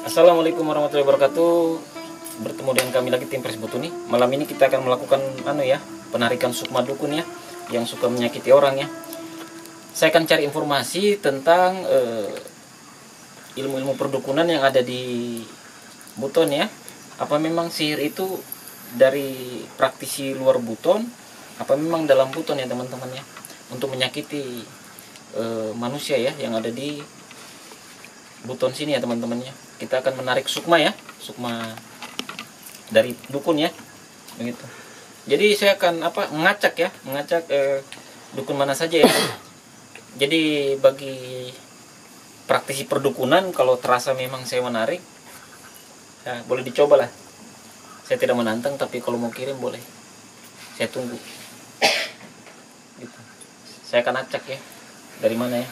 Assalamualaikum warahmatullahi wabarakatuh. Bertemu dengan kami lagi tim Presbut ini. Malam ini kita akan melakukan penarikan sukma dukun ya, yang suka menyakiti orang ya. Saya akan cari informasi tentang ilmu-ilmu perdukunan yang ada di Buton ya. Apa memang sihir itu dari praktisi luar Buton? Apa memang dalam Buton ya teman-teman ya? Untuk menyakiti manusia ya yang ada di Buton sini ya teman-teman ya. Kita akan menarik sukma ya, sukma dari dukun ya, begitu. Jadi saya akan mengacak dukun mana saja ya. Jadi bagi praktisi perdukunan, kalau terasa memang saya menarik, ya, boleh dicoba lah. Saya tidak menantang, tapi kalau mau kirim boleh. Saya tunggu. Gitu. Saya akan acak ya. Dari mana ya?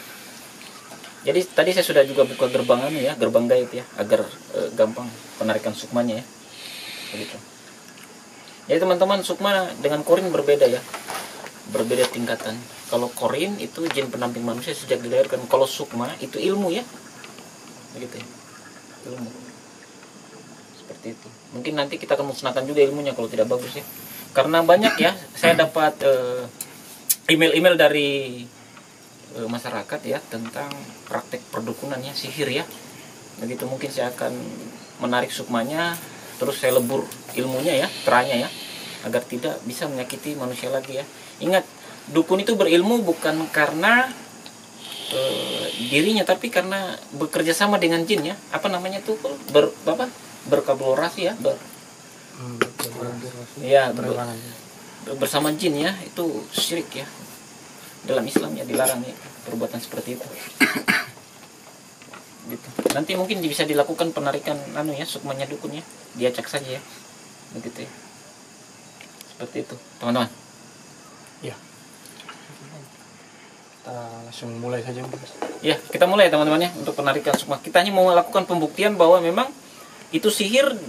Jadi tadi saya sudah juga buka gerbang gerbang gaib ya, agar gampang penarikan sukmanya ya. Begitu. Jadi teman-teman, sukma dengan korin berbeda ya. Berbeda tingkatan. Kalau korin itu jin pendamping manusia sejak dilahirkan. Kalau sukma itu ilmu ya. Begitu ya. Ilmu. Seperti itu. Mungkin nanti kita akan musnahkan juga ilmunya kalau tidak bagus ya. Karena banyak ya, saya dapat email-email dari masyarakat ya tentang praktek perdukunan ya, sihir ya. Begitu, mungkin saya akan menarik sukmanya, terus saya lebur ilmunya ya, teranya ya, agar tidak bisa menyakiti manusia lagi ya. Ingat, dukun itu berilmu bukan karena dirinya, tapi karena bekerja sama dengan jin ya. Apa namanya tuh? Berkolaborasi ya, bersama jin ya. Itu syirik ya. Dalam Islam ya dilarang ya perbuatan seperti itu. Gitu. Nanti mungkin bisa dilakukan penarikan sukmanya dukunnya, diacak saja ya. Begitu ya. Seperti itu, teman-teman. Ya. Kita langsung mulai saja. Ya, kita mulai teman-teman ya untuk penarikan sukma. Kita hanya mau melakukan pembuktian bahwa memang itu sihir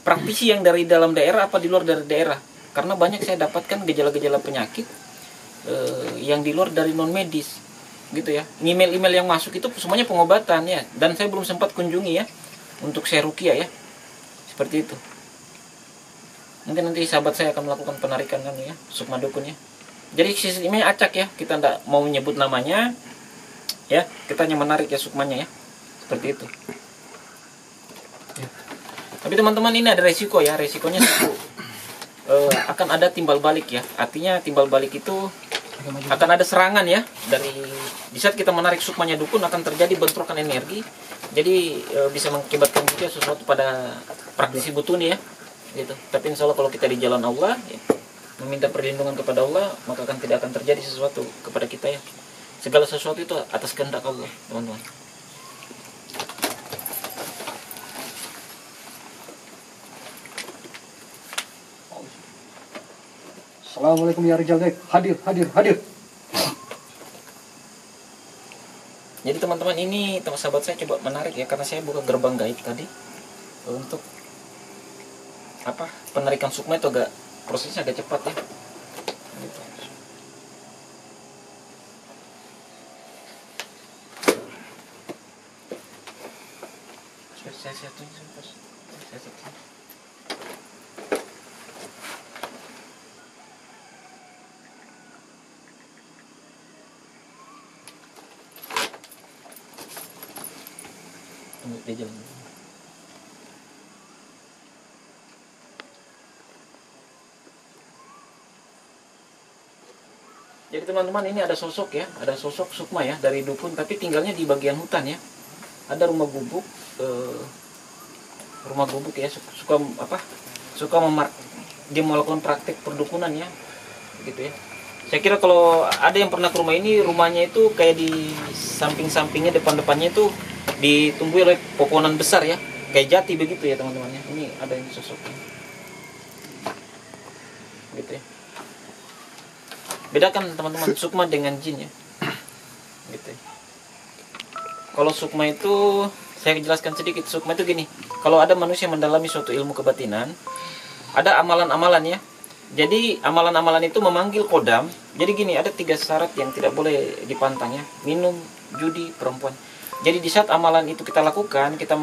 praktisi yang dari dalam daerah apa di luar dari daerah. Karena banyak saya dapatkan gejala-gejala penyakit yang di luar dari non medis gitu ya. Email-email yang masuk itu semuanya pengobatan ya, dan saya belum sempat kunjungi ya untuk saya ruqyah ya, seperti itu. Mungkin nanti sahabat saya akan melakukan penarikan ya sukma dukun ya. Jadi sistemnya acak ya, kita tidak mau menyebut namanya ya, kita hanya menarik ya sukmanya ya, seperti itu ya. Tapi teman-teman, ini ada resiko ya, resikonya akan ada timbal balik ya. Artinya timbal balik itu akan ada serangan ya, dari di saat kita menarik sukmanya dukun akan terjadi bentrokan energi. Jadi bisa mengakibatkan juga sesuatu pada praktisi butuni ya gitu. Tapi insya Allah kalau kita di jalan Allah ya, meminta perlindungan kepada Allah, maka tidak akan terjadi sesuatu kepada kita ya. Segala sesuatu itu atas kehendak Allah, teman-teman. Assalamualaikum ya Rijal Gaib. Hadir. Jadi teman-teman, ini teman sahabat saya coba menarik ya, karena saya buka gerbang gaib tadi untuk penarikan sukma itu prosesnya agak cepat ya. Gitu. Saya satuin. Dia jalan. Jadi teman-teman, ini ada sosok ya, ada sosok sukma ya dari dukun, tapi tinggalnya di bagian hutan ya. Ada rumah gubuk ya, dia melakukan praktek perdukunan ya, gitu ya. Saya kira kalau ada yang pernah ke rumah ini, rumahnya itu kayak di samping-sampingnya, depan-depannya itu ditumbuhi oleh pepohonan besar ya, kayak jati begitu ya teman-teman ya. Ini ada yang sosoknya gitu ya. Bedakan teman-teman sukma dengan jin ya, gitu ya. Kalau sukma itu saya jelaskan sedikit. Sukma itu gini, kalau ada manusia mendalami suatu ilmu kebatinan, ada amalan-amalan ya. Jadi amalan-amalan itu memanggil kodam. Jadi gini, ada 3 syarat yang tidak boleh dipantang ya: minum, judi, perempuan. Jadi di saat amalan itu kita lakukan, kita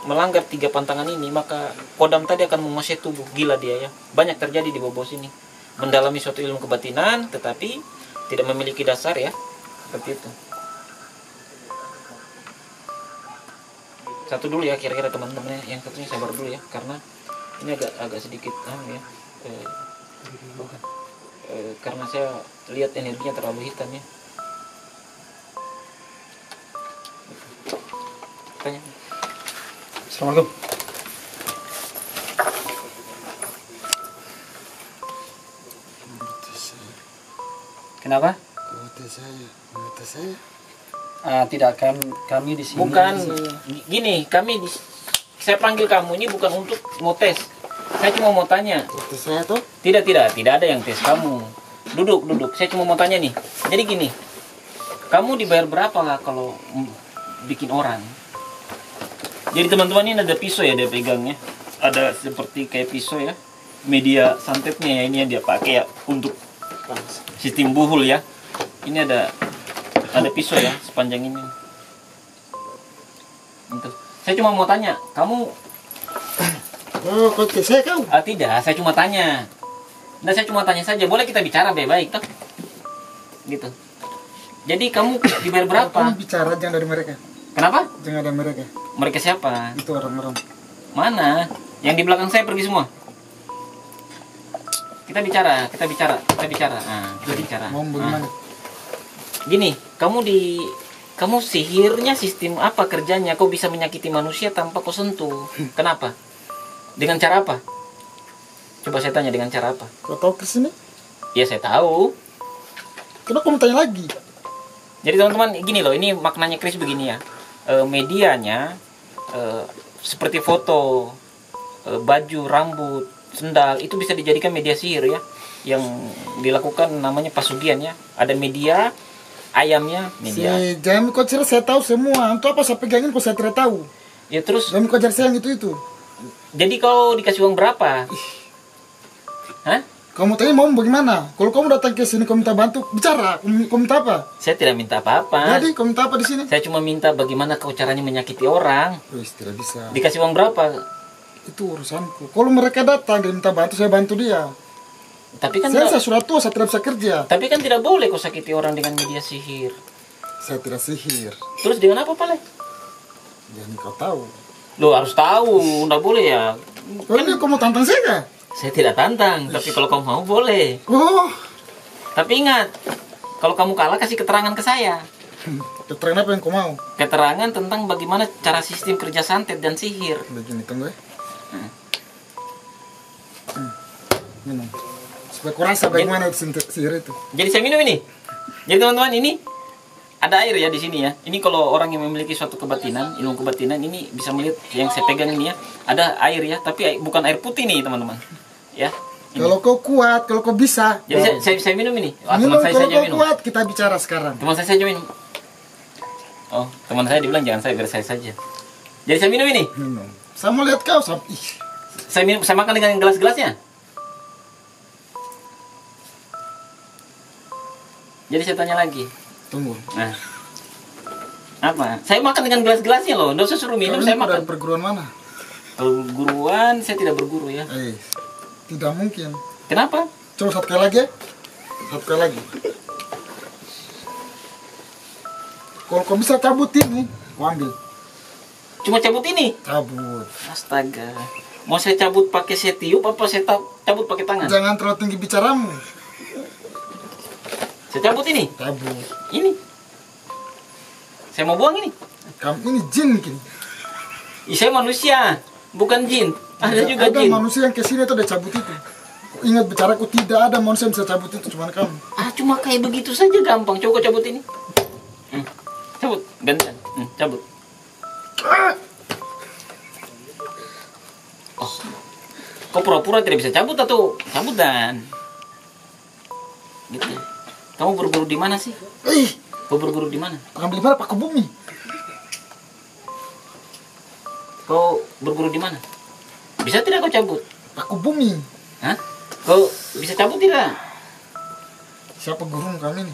melanggar 3 pantangan ini, maka kodam tadi akan menguasai tubuh. Gila dia ya. Banyak terjadi di bawah sini. Mendalami suatu ilmu kebatinan, tetapi tidak memiliki dasar ya. Seperti itu. Satu dulu ya kira-kira teman-teman, yang satunya sabar dulu ya, karena ini agak sedikit ya. Karena saya lihat energinya terlalu hitam ya. Tanya. Assalamualaikum. Kenapa? Mata saya. Tidak, kami di sini. Bukan gini, saya panggil kamu ini bukan untuk mau tes. Saya cuma mau tanya. Mata saya tuh. Tidak ada yang tes kamu. Duduk. Saya cuma mau tanya nih. Jadi gini, kamu dibayar berapa lah kalau bikin orang? Jadi teman-teman ini ada pisau ya dia pegangnya. Ada seperti kayak pisau ya. Media santetnya ya, ini yang dia pakai ya untuk sistem buhul ya. Ini ada pisau ya sepanjang ini. Itu. Saya cuma mau tanya, kamu Oh, kau tes saya kau? tidak, saya cuma tanya. Nah, saya cuma tanya saja. Boleh kita bicara baik-baik toh? Gitu. Jadi kamu dibayar berapa? Kamu bicara jangan dari mereka. Kenapa? Jangan dari mereka. Mereka siapa? Itu orang-orang. Mana? Yang di belakang saya pergi semua. Kita bicara. Nah, kita bicara. Mau bagaimana? Gini, kamu sihirnya sistem apa kerjanya? Kau bisa menyakiti manusia tanpa kau sentuh. Kenapa? Dengan cara apa? Coba saya tanya, dengan cara apa? Kau tahu Kris ini? Ya saya tahu. Kenapa kamu tanya lagi? Jadi teman-teman, gini loh, ini maknanya Kris begini ya. Medianya seperti foto, baju, rambut, sendal, itu bisa dijadikan media sihir ya. Yang dilakukan namanya pasugian ya. Ada media, ayamnya, media. Jangan kau cerita, saya tahu semua. Untuk apa saya pegangin kau saya tidak tahu. Ya terus, Jangan kau ajar saya yang itu. jadi kau dikasih uang berapa? Hah? Kamu tanya mau bagaimana? Kalau kamu datang ke sini kau minta bantu, bicara. Kau minta apa? Saya tidak minta apa-apa. Jadi kau minta apa di sini? Saya cuma minta bagaimana kau caranya menyakiti orang. Wis, tidak bisa. Dikasih uang berapa? Itu urusanku. Kalau mereka datang dan minta bantu, saya bantu dia. Tapi kan Saya sudah tua, saya tidak bisa kerja. tapi kan tidak boleh kau sakiti orang dengan media sihir. Saya tidak sihir. Terus dengan apa, Pale? Jangan kau tahu. Lo harus tahu, nggak boleh ya. Kalau ini kau mau tantang saya kah? Saya tidak tantang, tapi kalau kau mau boleh. Oh, Tapi ingat, kalau kamu kalah kasih keterangan ke saya. keterangan apa yang kau mau? Keterangan tentang bagaimana cara sistem kerja santet dan sihir. Begini, tunggu ya. Minum. Supaya kau rasa bagaimana sihir itu. Jadi saya minum ini. Jadi teman-teman, ini ada air ya di sini ya. Ini kalau orang yang memiliki suatu kebatinan, ilmu kebatinan, ini bisa melihat yang saya pegang ini ya. Ada air ya, tapi bukan air putih nih teman-teman. Ya. Ini. Kalau kau kuat, kalau kau bisa. Jadi saya minum ini. Minum, Teman saya kalau saja kau minum. kuat, kita bicara sekarang. Teman saya saja minum. Oh, teman saya dibilang jangan saya, biar saya saja. Jadi saya minum ini. Minum. Saya mau lihat kau. Saya makan dengan gelas-gelasnya. Jadi saya tanya lagi. Tunggu. Nah, apa? Saya makan dengan gelas-gelasnya loh. Nggak usah suruh minum, Kau saya ini makan. dari perguruan mana? Perguruan, saya tidak berguru ya. Tidak mungkin. Kenapa? Coba satu kali lagi ya. Satu kali lagi. Kalau kau bisa cabut ini, kau ambil. Cuma cabut ini. Cabut. Astaga. Mau saya cabut pakai saya tiup apa saya cabut pakai tangan? Jangan terlalu tinggi bicaramu. Saya cabut ini. Cabut. Ini. Saya mau buang ini. Kamu ini jin mungkin. Saya manusia, bukan jin. Ada juga jin. Manusia yang kesini itu udah cabut itu. Ingat bicaraku, tidak ada manusia yang bisa cabut itu, cuma kamu. Cuma kayak begitu saja gampang. Coba cabut ini. Cabut, gantian. Cabut. Oh. Kok pura-pura tidak bisa cabut atau cabut dan gitu. Kamu berguru di mana sih? Kau berguru di mana? Ambil mana Pak Bumi? Kau berguru di mana? Bisa tidak kau cabut? Pak Bumi. Hah? Kau bisa cabut tidak? Siapa guru kami ini?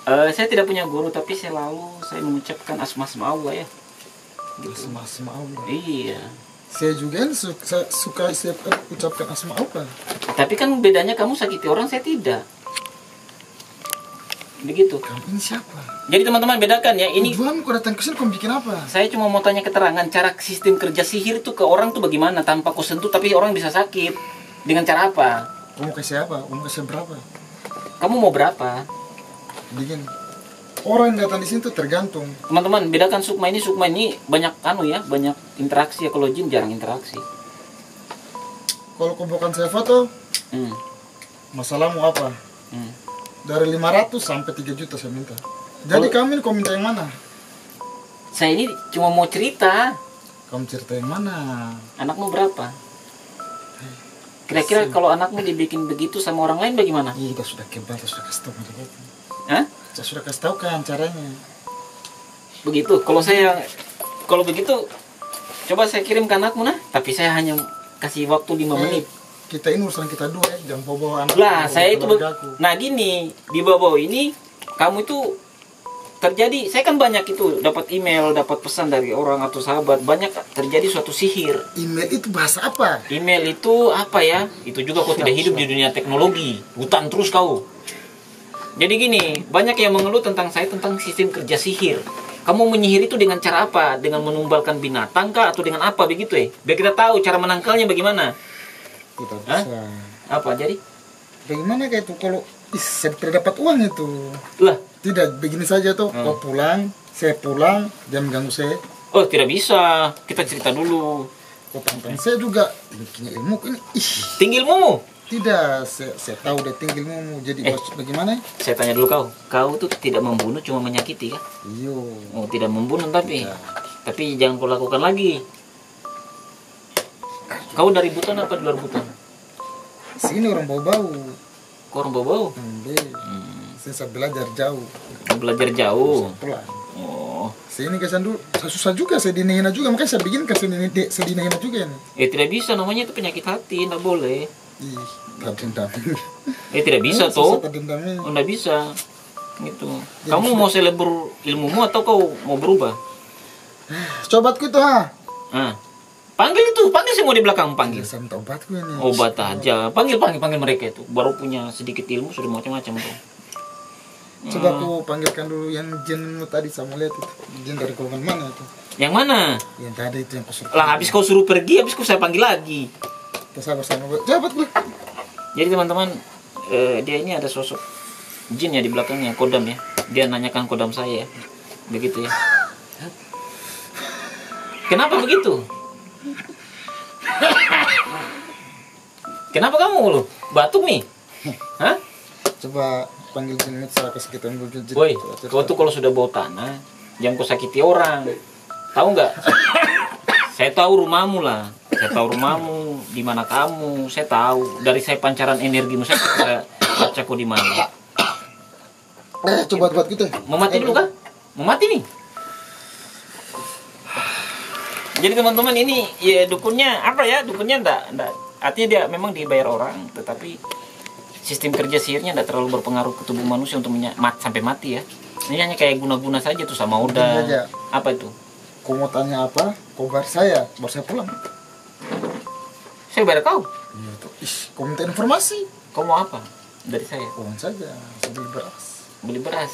Saya tidak punya guru, tapi saya mengucapkan asma-asma Allah ya. Asma Allah. Iya. Saya juga suka saya ucapkan asma Allah. Tapi kan bedanya kamu sakiti orang, saya tidak. Begitu. Kamu ini siapa? Jadi teman-teman bedakan ya. Ini Tujuan kau datang ke sini kau bikin apa? saya cuma mau tanya keterangan cara sistem kerja sihir itu ke orang tuh bagaimana tanpa kau sentuh tapi orang bisa sakit. Dengan cara apa? Kamu kasih apa? Kamu kasih berapa? Kamu mau berapa? Bikin. Orang yang datang di sini tuh tergantung. Teman-teman bedakan sukma ini banyak banyak interaksi ya. Kalau jin jarang interaksi. Kalau kau bukan saya foto, Hmm. masalahmu apa? Hmm. Dari 500 sampai 3 juta saya minta. Jadi kami kau minta yang mana? Saya ini cuma mau cerita. Kamu cerita yang mana? Anakmu berapa? Kira-kira kalau anakmu dibikin begitu sama orang lain bagaimana? Iya, kita sudah kebal, kita sudah kasih tahu mereka. Hah? Saya sudah kasih tahu kan caranya. Begitu. Kalau begitu coba saya kirim ke anakmu nah, tapi saya hanya kasih waktu 5 menit. Kita ini urusan kita dua ya, jangan bawa anak. Lah, saya itu keluargaku. nah gini, di bawah ini kamu itu terjadi, saya kan banyak itu dapat email, dapat pesan dari orang atau sahabat, banyak terjadi suatu sihir. Email itu bahasa apa? Email itu apa ya? Itu juga kau tidak hidup di dunia teknologi, hutan terus kau. Jadi gini, banyak yang mengeluh tentang saya tentang sistem kerja sihir. Kamu menyihir itu dengan cara apa? Dengan menumbalkan binatang kah atau dengan apa begitu ya? Biar kita tahu cara menangkalnya bagaimana. Tidak Hah? bisa. Apa jadi? Bagaimana kayak itu kalau saya tidak dapat uang itu? Lah, Tidak, begini saja tuh. Kau pulang, saya pulang, jangan ganggu saya. oh tidak bisa. Kita cerita dulu. Kau tantang saya juga. Tingginya ilmu ini. Tinggi ilmumu. Tidak, saya tahu dia tinggi ilmu. Jadi bagaimana? Saya tanya dulu kau. Kau tuh tidak membunuh, cuma menyakiti kan? Iyo. Oh, tidak membunuh tapi. Tidak. Tapi jangan kau lakukan lagi. Kau dari Buton apa di luar Buton? Sini orang bau-bau. Kau orang bau-bau? Saya belajar jauh. Belajar jauh. Pulang. Oh. Sini kesan dulu. Saya susah juga, saya dinahina juga. Makanya saya bikin ke saya dinahina juga ini. Tidak bisa, namanya itu penyakit hati, tidak boleh. Ih, dendam. Tidak bisa toh. Dendamnya. Oh, tidak bisa. Gitu. Kamu mau saya lebur ilmumu atau kau mau berubah? Cobatku itu ha. Ah. Panggil semua di belakang panggil. Saya minta obatku ini. Obat aja. Panggil mereka itu. Baru punya sedikit ilmu sudah macam-macam tuh. Coba aku panggilkan dulu yang jinmu tadi sama lihat itu. Jin dari golongan mana itu? Yang mana? Yang tadi itu yang kusuruh. Lah habis kau suruh pergi, habis kau saya panggil lagi. Kita sama jabat gue. Jadi teman-teman, dia ini ada sosok jin ya di belakangnya, kodam ya. Dia nanyakan kodam saya ya. Begitu ya. Kenapa begitu? Kenapa kamu lu? Batuk nih? Hah? Coba panggil jin saya kasih kita dulu jin. Woi, kau tuh kalau sudah bawa tanah, jangan kau sakiti orang. Tahu nggak? Saya tahu rumahmu lah. Saya tahu rumahmu, di mana kamu. Saya tahu dari saya pancaran energimu, saya bisa baca kau di mana. Coba buat gitu. Mau mati dulu kah? Mau mati nih. Jadi teman-teman ini ya dukunnya apa ya? Dukunnya enggak artinya dia memang dibayar orang, tetapi sistem kerja sihirnya enggak terlalu berpengaruh ke tubuh manusia untuk sampai mati ya. Ini hanya kayak guna-guna saja tuh sama udah. Apa itu? Kau mau tanya apa? Kau bayar saya, baru saya pulang. Saya bayar kau. Iya tuh. Kau minta informasi. Kau mau apa dari saya? Uang saja, saya beli beras. Beli beras.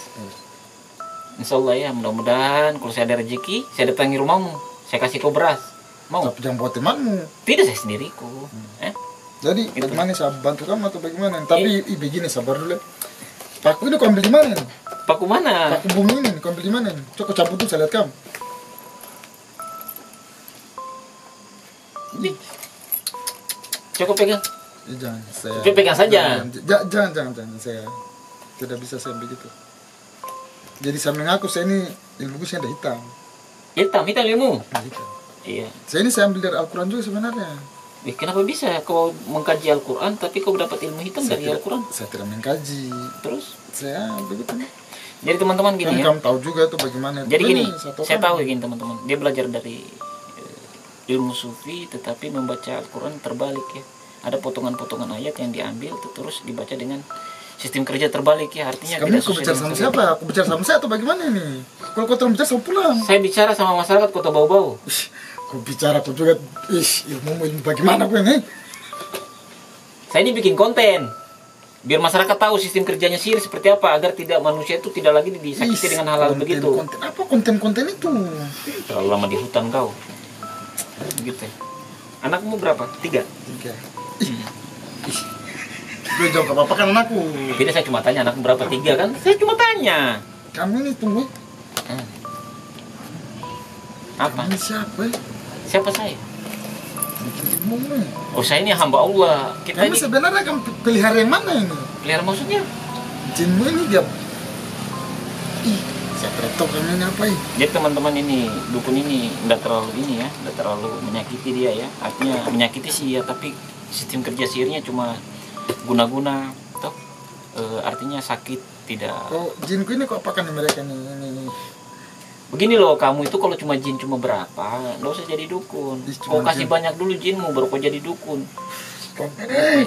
Insya Allah ya, mudah-mudahan kalau saya ada rezeki, saya datangi rumahmu. Saya kasih kau beras. Mau? Tapi jangan buat temanmu. Tidak, saya sendiriku. Jadi bagaimana saya bantu kamu atau bagaimana? Tapi begini, sabar dulu. Paku ini kau ambil di mana? Paku mana? Paku bumi ini kau ambil di mana? Coba cabut tuh, saya lihat kamu. Ini. Cukup pegang. Jangan, saya. Coba pegang saja. Jangan, saya tidak bisa saya begitu. Jadi saya mengaku saya ini ilmu saya ada hitam. Hitam ilmu. Hitam. Iya. Saya ambil dari Al-Quran juga sebenarnya. Kenapa bisa kau mengkaji Al-Quran tapi kau dapat ilmu hitam dari Al-Quran? Saya tidak mengkaji. Terus? Saya begitu. Jadi teman-teman gini ya. Kamu tahu juga tuh bagaimana. Jadi gini, saya tahu gini teman-teman. Dia belajar dari ilmu sufi tetapi membaca Al-Quran terbalik ya. Ada potongan-potongan ayat yang diambil terus dibaca dengan sistem kerja terbalik ya, artinya Kamu tidak aku sesuai bicara dengan sama syariat. siapa? Aku bicara sama saya atau bagaimana ini? Kalau kau terus bicara sama pulang. Saya bicara sama masyarakat Kota Bau-Bau. Kau bicara aku juga, ilmu bagaimana kau ini? Saya ini bikin konten biar masyarakat tahu sistem kerjanya sihir seperti apa, agar tidak manusia itu tidak lagi disakiti dengan hal-hal begitu. Konten apa konten-konten itu? Terlalu lama di hutan kau. Begitu. Anakmu berapa? 3? 3. Gue jawab apa-apa kan anakku. Tidak, saya cuma tanya anakmu berapa? 3 kan? Saya cuma tanya. Kamu ini tunggu. Apa? Kamu ini siapa? Siapa saya? Bikin ilmu. Oh, saya ini hamba Allah. Kita Kamu ini sebenarnya kamu pelihara yang mana ini? pelihara, maksudnya. Jinmu ini dia. Saya tidak tahu kamu ini apa ini. Jadi teman-teman ini, dukun ini enggak terlalu ini ya, enggak terlalu menyakiti dia ya. Artinya menyakiti sih ya, tapi sistem kerja sihirnya cuma guna-guna toh. Artinya sakit tidak. Oh, jinku ini kok apakan mereka ini? Begini loh, kamu itu kalau cuma jin cuma berapa, nggak usah jadi dukun. Ih, Kau cuma kasih jin. banyak dulu jinmu baru kau jadi dukun.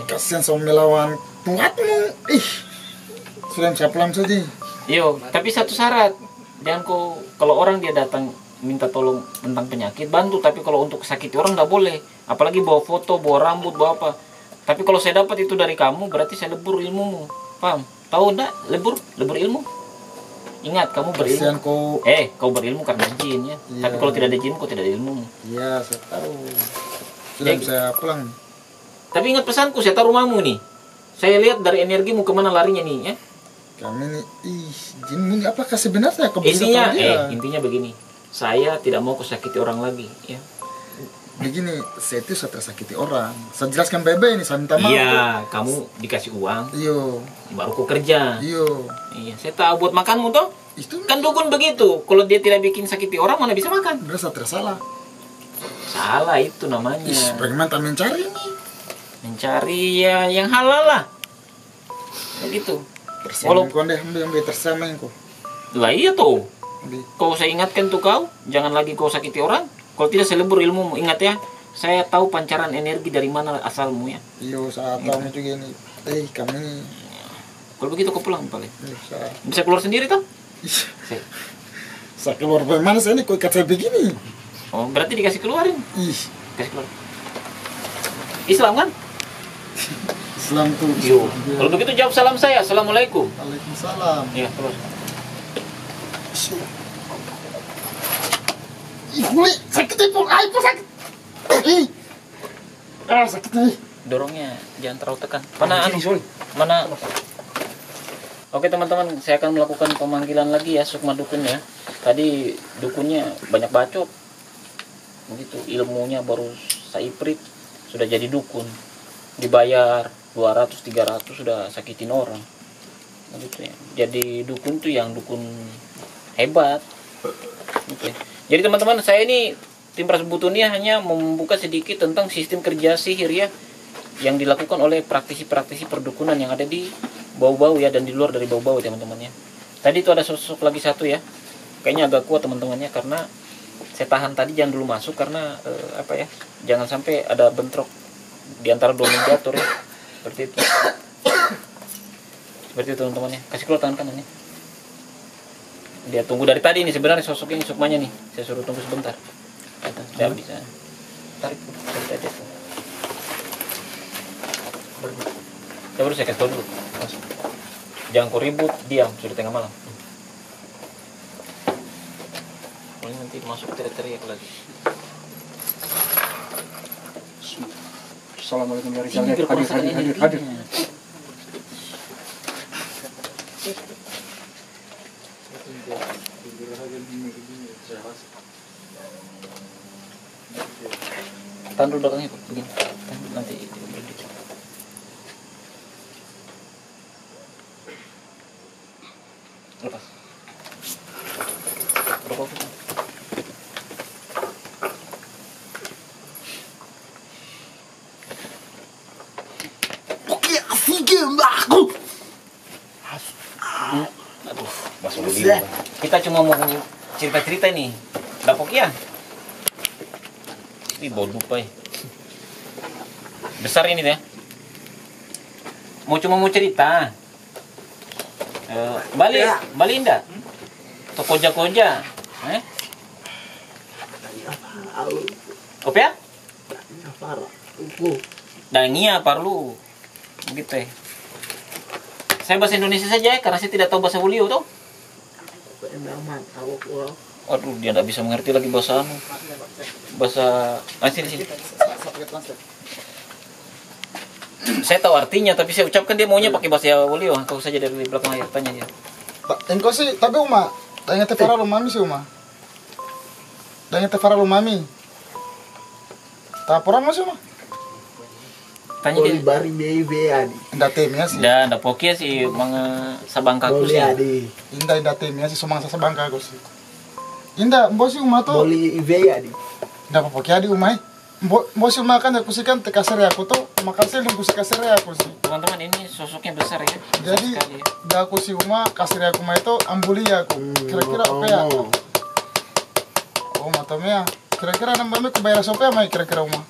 Kasihan sama melawan tuatmu. Sudah saya pulang saja. Yo, tapi satu syarat, jangan kau, kalau orang dia datang minta tolong tentang penyakit, bantu. Tapi kalau untuk sakiti orang nggak boleh. Apalagi bawa foto, bawa rambut, bawa apa. Tapi kalau saya dapat itu dari kamu, berarti saya lebur ilmumu. Paham? Tahu enggak? Lebur ilmu. Ingat, kamu Kasihan berilmu. kau. Kau berilmu karena jin ya. Iya. Tapi kalau tidak ada jin, kau tidak ada ilmu. Iya, saya tahu. Sudah Jadi- saya pulang. Tapi ingat pesanku, saya taruh rumahmu nih. Saya lihat dari energimu kemana larinya nih ya. Kami ini, jinmu ini apakah sebenarnya kau bisa Intinya, tahu dia? intinya begini. Saya tidak mau kusakiti orang lagi ya. Begini, saya itu saya tersakiti orang. Saya jelaskan baik-baik ini, saya minta maaf. Iya, kamu dikasih uang, Iyo, baru kau kerja. iyo. Iya, saya tahu buat makanmu toh. Itu Kan dukun begitu. Kalau dia tidak bikin sakiti orang, mana bisa makan? berasa tersalah. Salah itu namanya. Bagaimana tak mencari ini? Mencari ya yang halal lah. Begitu. Tersamain kau deh, ambil tersamain kau. Lah iya tuh. Ambil. Kau saya ingatkan tuh kau, jangan lagi kau sakiti orang. Kalau tidak saya lebur ilmumu. Ingat ya, saya tahu pancaran energi dari mana asalmu ya. Iyo, saya tahu juga ini. Kami ini. Kalau begitu kau pulang paling. Saya, Bisa keluar sendiri toh? saya keluar bagaimana saya ini kok ikat saya begini? Oh, berarti dikasih keluarin. Ih, Kasih keluar. Islam kan? Islam tuh. Yo. Kalau begitu jawab salam saya. Assalamualaikum. Waalaikumsalam. Iya, keluar. Ih, sakit ibu, sakit. Sakit nih. Dorongnya jangan terlalu tekan. Mana? Oke teman-teman, saya akan melakukan pemanggilan lagi ya sukma dukun ya. Tadi dukunnya banyak bacot. Begitu, ilmunya baru saiprit sudah jadi dukun. Dibayar 200 300 sudah sakitin orang. Begitu ya. Jadi dukun tuh yang dukun hebat. Gitu ya. Jadi teman-teman, saya ini tim Prasbutunia hanya membuka sedikit tentang sistem kerja sihir ya yang dilakukan oleh praktisi-praktisi perdukunan yang ada di Bau-Bau ya, dan di luar dari Bau-Bau teman-teman ya. Tadi itu ada sosok lagi satu ya, kayaknya agak kuat teman-temannya, karena saya tahan tadi jangan dulu masuk karena apa ya, jangan sampai ada bentrok di antara dua mediator ya, seperti itu. Seperti itu teman-teman ya. Kasih keluar tangan kanannya. Dia tunggu dari tadi ini sebenarnya sosok ini, sukmanya nih, saya suruh tunggu sebentar. Saya bisa tarik dari tadi tuh. Coba dulu saya kasih tau dulu. Langsung. Jangan kau ribut, diam, sudah tengah malam. Boleh nanti masuk teriak-teriak lagi. Assalamualaikum ya Rizal. Ini biar kau rasakan Hadir. energinya. Tahan dulu belakangnya, Pak. Begini. Tahan, nanti berdiri. Lepas. Rokok kita. Oke, asik aku. Aduh, masuk dulu. Kita cuma mau cerita-cerita nih. Dapok ya? Ih, bau dupa ya. Besar ini deh. Cuma mau cerita. Bali indah. To koja-koja. Opya? Dangia parlu. Begitu ya. Saya bahasa Indonesia saja ya, karena saya tidak tahu bahasa Hulio tuh. Aduh, dia tidak bisa mengerti lagi bahasa sini. Saya tahu artinya, tapi saya ucapkan dia maunya pakai bahasa Hulio. Kau saja dari belakang layar tanya dia. Engkau sih, tapi Uma, tanya te fara lo mami sih Uma. Tanya te fara lo mami. Taporan masih Uma. Tanya dia. Bari bebe adi. Indah temnya sih. Dan ndak pokoknya sih mga sabangkaku sih. Adi. Indah temnya sih sumang sabangka aku sih. Indah, mbok sih Uma tuh. Boli ibe adi. Indah apa di Uma. Mbok sih Uma kan aku sih kan te kasar aku tuh, makan sih aku sih kasar aku sih. Teman-teman ini sosoknya besar ya. Jadi, dah aku si Uma kasir aku Uma itu ambuli aku. Kira-kira apa ya? Oh, matomnya. Kira-kira nambahnya kebayar sope mai kira-kira Uma.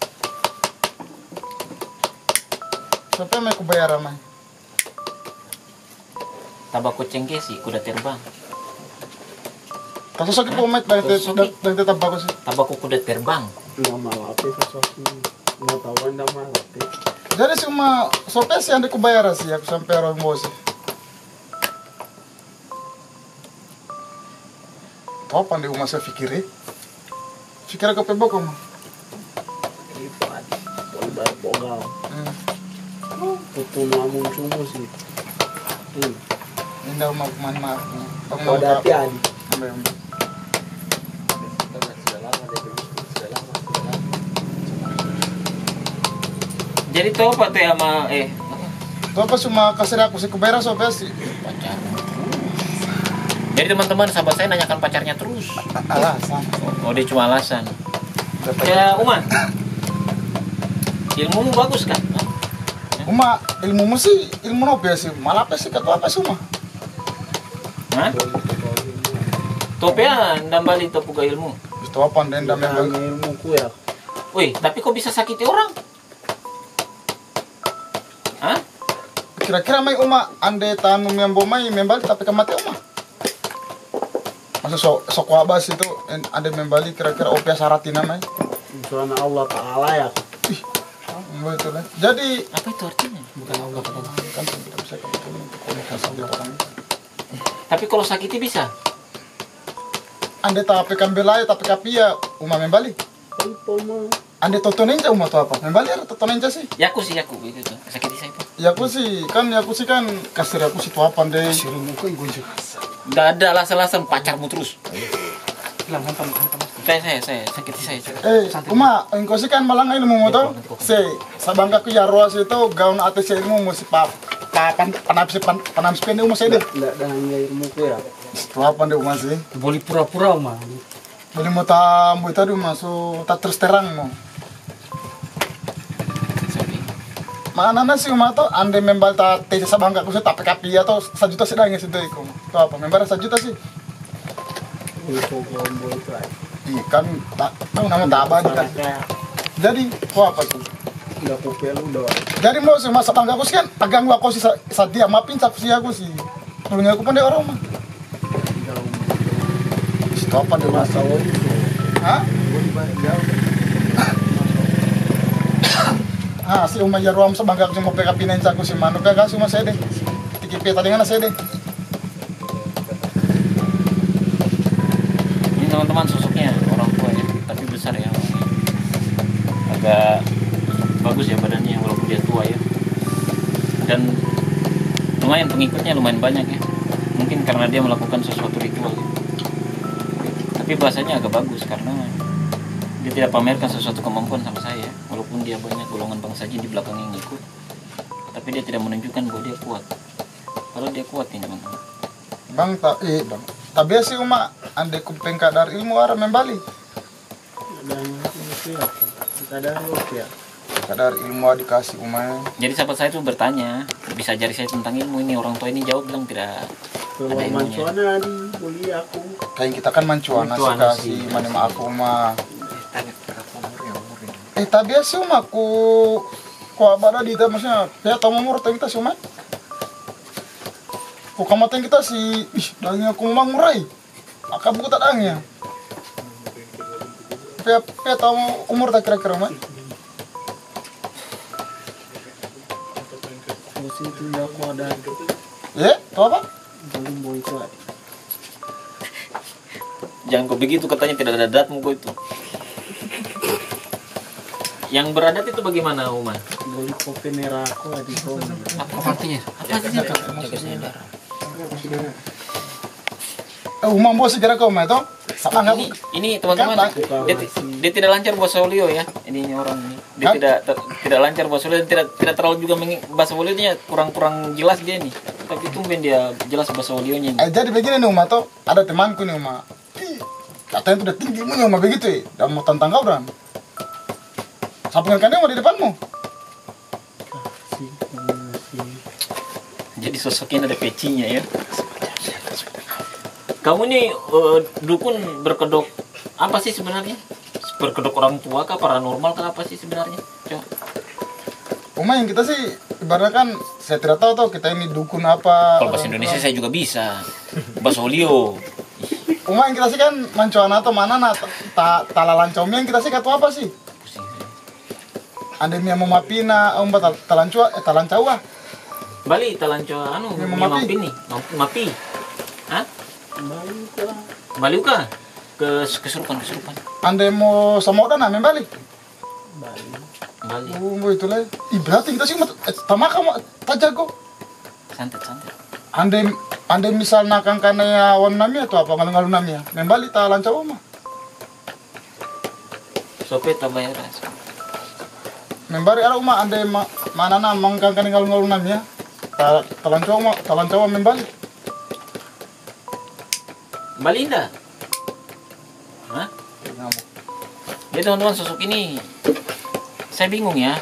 Sope mai kebayar mai. Tabako cengke sih kuda terbang. Kasus sakit po mai dan tetap bagus sih. Tabako kuda terbang. Nggak malapi sesuatu. Nggak tahu anda malapi. Jadi si Uma sope sih yang kebayar sih aku sampai orang bos sih. Tahu pandai Uma saya fikir Fikir aku pebok Uma. Itu adi. Boli bari bogal. Putu namun cuma sih. Indah Uma mana Kau dati adi. Jadi tahu apa tuh sama Tuh apa cuma kasir aku sih kebayar sope sih. pacar. Jadi teman-teman sahabat saya nanyakan pacarnya terus. Alasan. Oh dia cuma alasan. Ya Uma, ilmumu bagus kan? Uma ilmumu sih ilmu apa sih? Malah apa sih kata apa sih Uma? Hah? Topea ndambali to puga ilmu. Itu apa ndam yang Ilmuku ya. Wih, tapi kok bisa sakiti orang? Hah? kira-kira mai Uma ande tanum yang bomai membali tapi kemati Uma. Masa sok wabas itu ande membali kira-kira opia saratina mai. Soalnya Allah Ta'ala ya. Betul lah. Jadi Apa itu artinya? Bukan Allah Ta'ala. kan tidak bisa komunikasi di orang. Tapi kalau sakiti bisa? Ande tapi kambelai tapi kapia Uma membali. Itu mah. Ande totonenja Uma tuh apa? Membali ada totonenja sih. Yaku itu tuh. Sakiti saya itu. Ya aku sih kan kasir aku sih tuh apa deh. Muka ibu sih. Nggak ada alasan-alasan pacarmu terus. Saya sakiti saya. Uma, engkau sih kan malang ilmu mo to. Sabangka ku yarwas itu gaun atas ilmu mesti panapsi pendek umur saya deh. Enggak ada hanya ilmuku ya. Itu apa deh Uma sih? Boleh pura-pura mah. Boleh mau tamu itu aduh masuk tak terus terang mo. Mana nasi Uma to ande membal ta tesi sabangka ku sih tapi kapi atau 1 juta sedang situ iku. Itu apa? Member 1 juta sih. Untuk lombo itu aja. Ikan tak tahu nama taban kan. Jadi, apa tuh? Udah kupel udah. Jadi mau sih masa bangga aku sih kan pegang aku sih sadia maafin tak sih aku sih. Tolongnya aku pandai orang mah. Itu apa deh mas? Hah? Ah si Uma Jaruam sebangga aku mau PKP nanti aku si Manu PKP sih mas saya deh. TKP tadi kan saya deh. Ini teman-teman sosoknya orang tua ya, tapi besar ya. Agak bagus ya badannya walaupun dia tua ya. Dan lumayan pengikutnya lumayan banyak ya. Mungkin karena dia melakukan sesuatu ritual. Ya. Tapi bahasanya agak bagus karena dia tidak pamerkan sesuatu kemampuan sama saya, walaupun dia banyak golongan bangsa jin di belakang yang ikut, tapi dia tidak menunjukkan bahwa dia kuat. Kalau dia kuat ini teman-teman. Bang tapi sih Uma ande kupeng kadar ilmu arah membali. Dan itu ya. Kadar ya. Kadar ilmu dikasih Uma. Jadi sahabat saya itu bertanya, bisa ajari saya tentang ilmu ini. Orang tua ini jawab bilang tidak ada ilmunya. Mancuana di boleh aku. Kayak kita kan mancuana sih kasih mana aku mah. Tapi sih Uma ku abada di maksudnya ya tamu umur kita sih Uma. Kok kamateng kita si daging aku memang murai. Maka buku tak dagingnya. Pe tahu umur tak kira-kira mah? Masih itu aku ada Ya, tahu apa? belum boy itu. Jangan kau begitu, katanya tidak ada adatmu kau itu. Yang beradat itu bagaimana, Uma? Boli kopi merah aku di home. Apa artinya? Apa sih itu? Jaga saudara. Umam bos kira kau mah itu? Sama Ini teman-teman, dia tidak lancar bahasa Olio ya. Ini orang ini. Dia tidak lancar bahasa Olio, dan tidak terlalu juga bahasa Olionya kurang jelas dia nih. Tapi tumben dia jelas bahasa Olionya. Jadi begini nih Uma tuh, ada temanku nih Uma. Katanya itu udah tinggi punya Uma begitu ya. Dan mau tantang kau dan. Sampingan kan dia mau di depanmu. Jadi sosoknya ada pecinya ya. Kamu nih dukun berkedok apa sih sebenarnya? Berkedok orang tua kah, paranormal kah, apa sih sebenarnya? Coba. Uma yang kita sih ibaratnya kan saya tidak tahu kita ini dukun apa. Kalau bahasa Indonesia saya juga bisa. Bahasa Olio. Uma yang kita sih kan mancuan atau mana talalan comel yang kita sih kata apa sih? Pusing. Anda mia mau mapina, talancawa. Bali talanco anu Ini mapi nih. Mapi. Hah? Bali ka? Kesurupan. Anda mau sama udah namen balik. Bali. Itu lah. Berarti kita sih tamaka mau tak jago. Santet. Anda misal nakang kanaya wan namanya atau apa ngalu namanya? Membali talancawa mah. Sope tabayar. Membari ada uma anda mana na mangkang kanaya ngalu namanya? Talancawa membali. Balinda. Hah? Ya teman-teman, sosok ini saya bingung ya.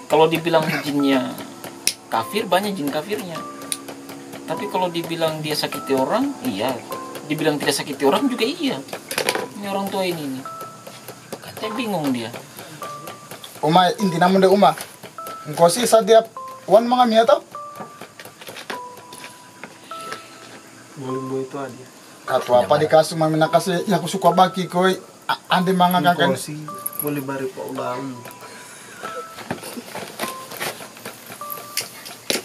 Kalau dibilang jinnya kafir, banyak jin kafirnya. Tapi kalau dibilang dia sakiti orang, iya. Dibilang tidak sakiti orang juga iya. Ini orang tua ini nih. Katanya bingung dia. Uma inti namun deh uma. Engkau sih setiap wan mangami atau? Boli boy itu ada. Atau apa dikasih mami nakasih ya aku suka baki koi. Ande mangakan. Engkau sih boleh bari pak ulang.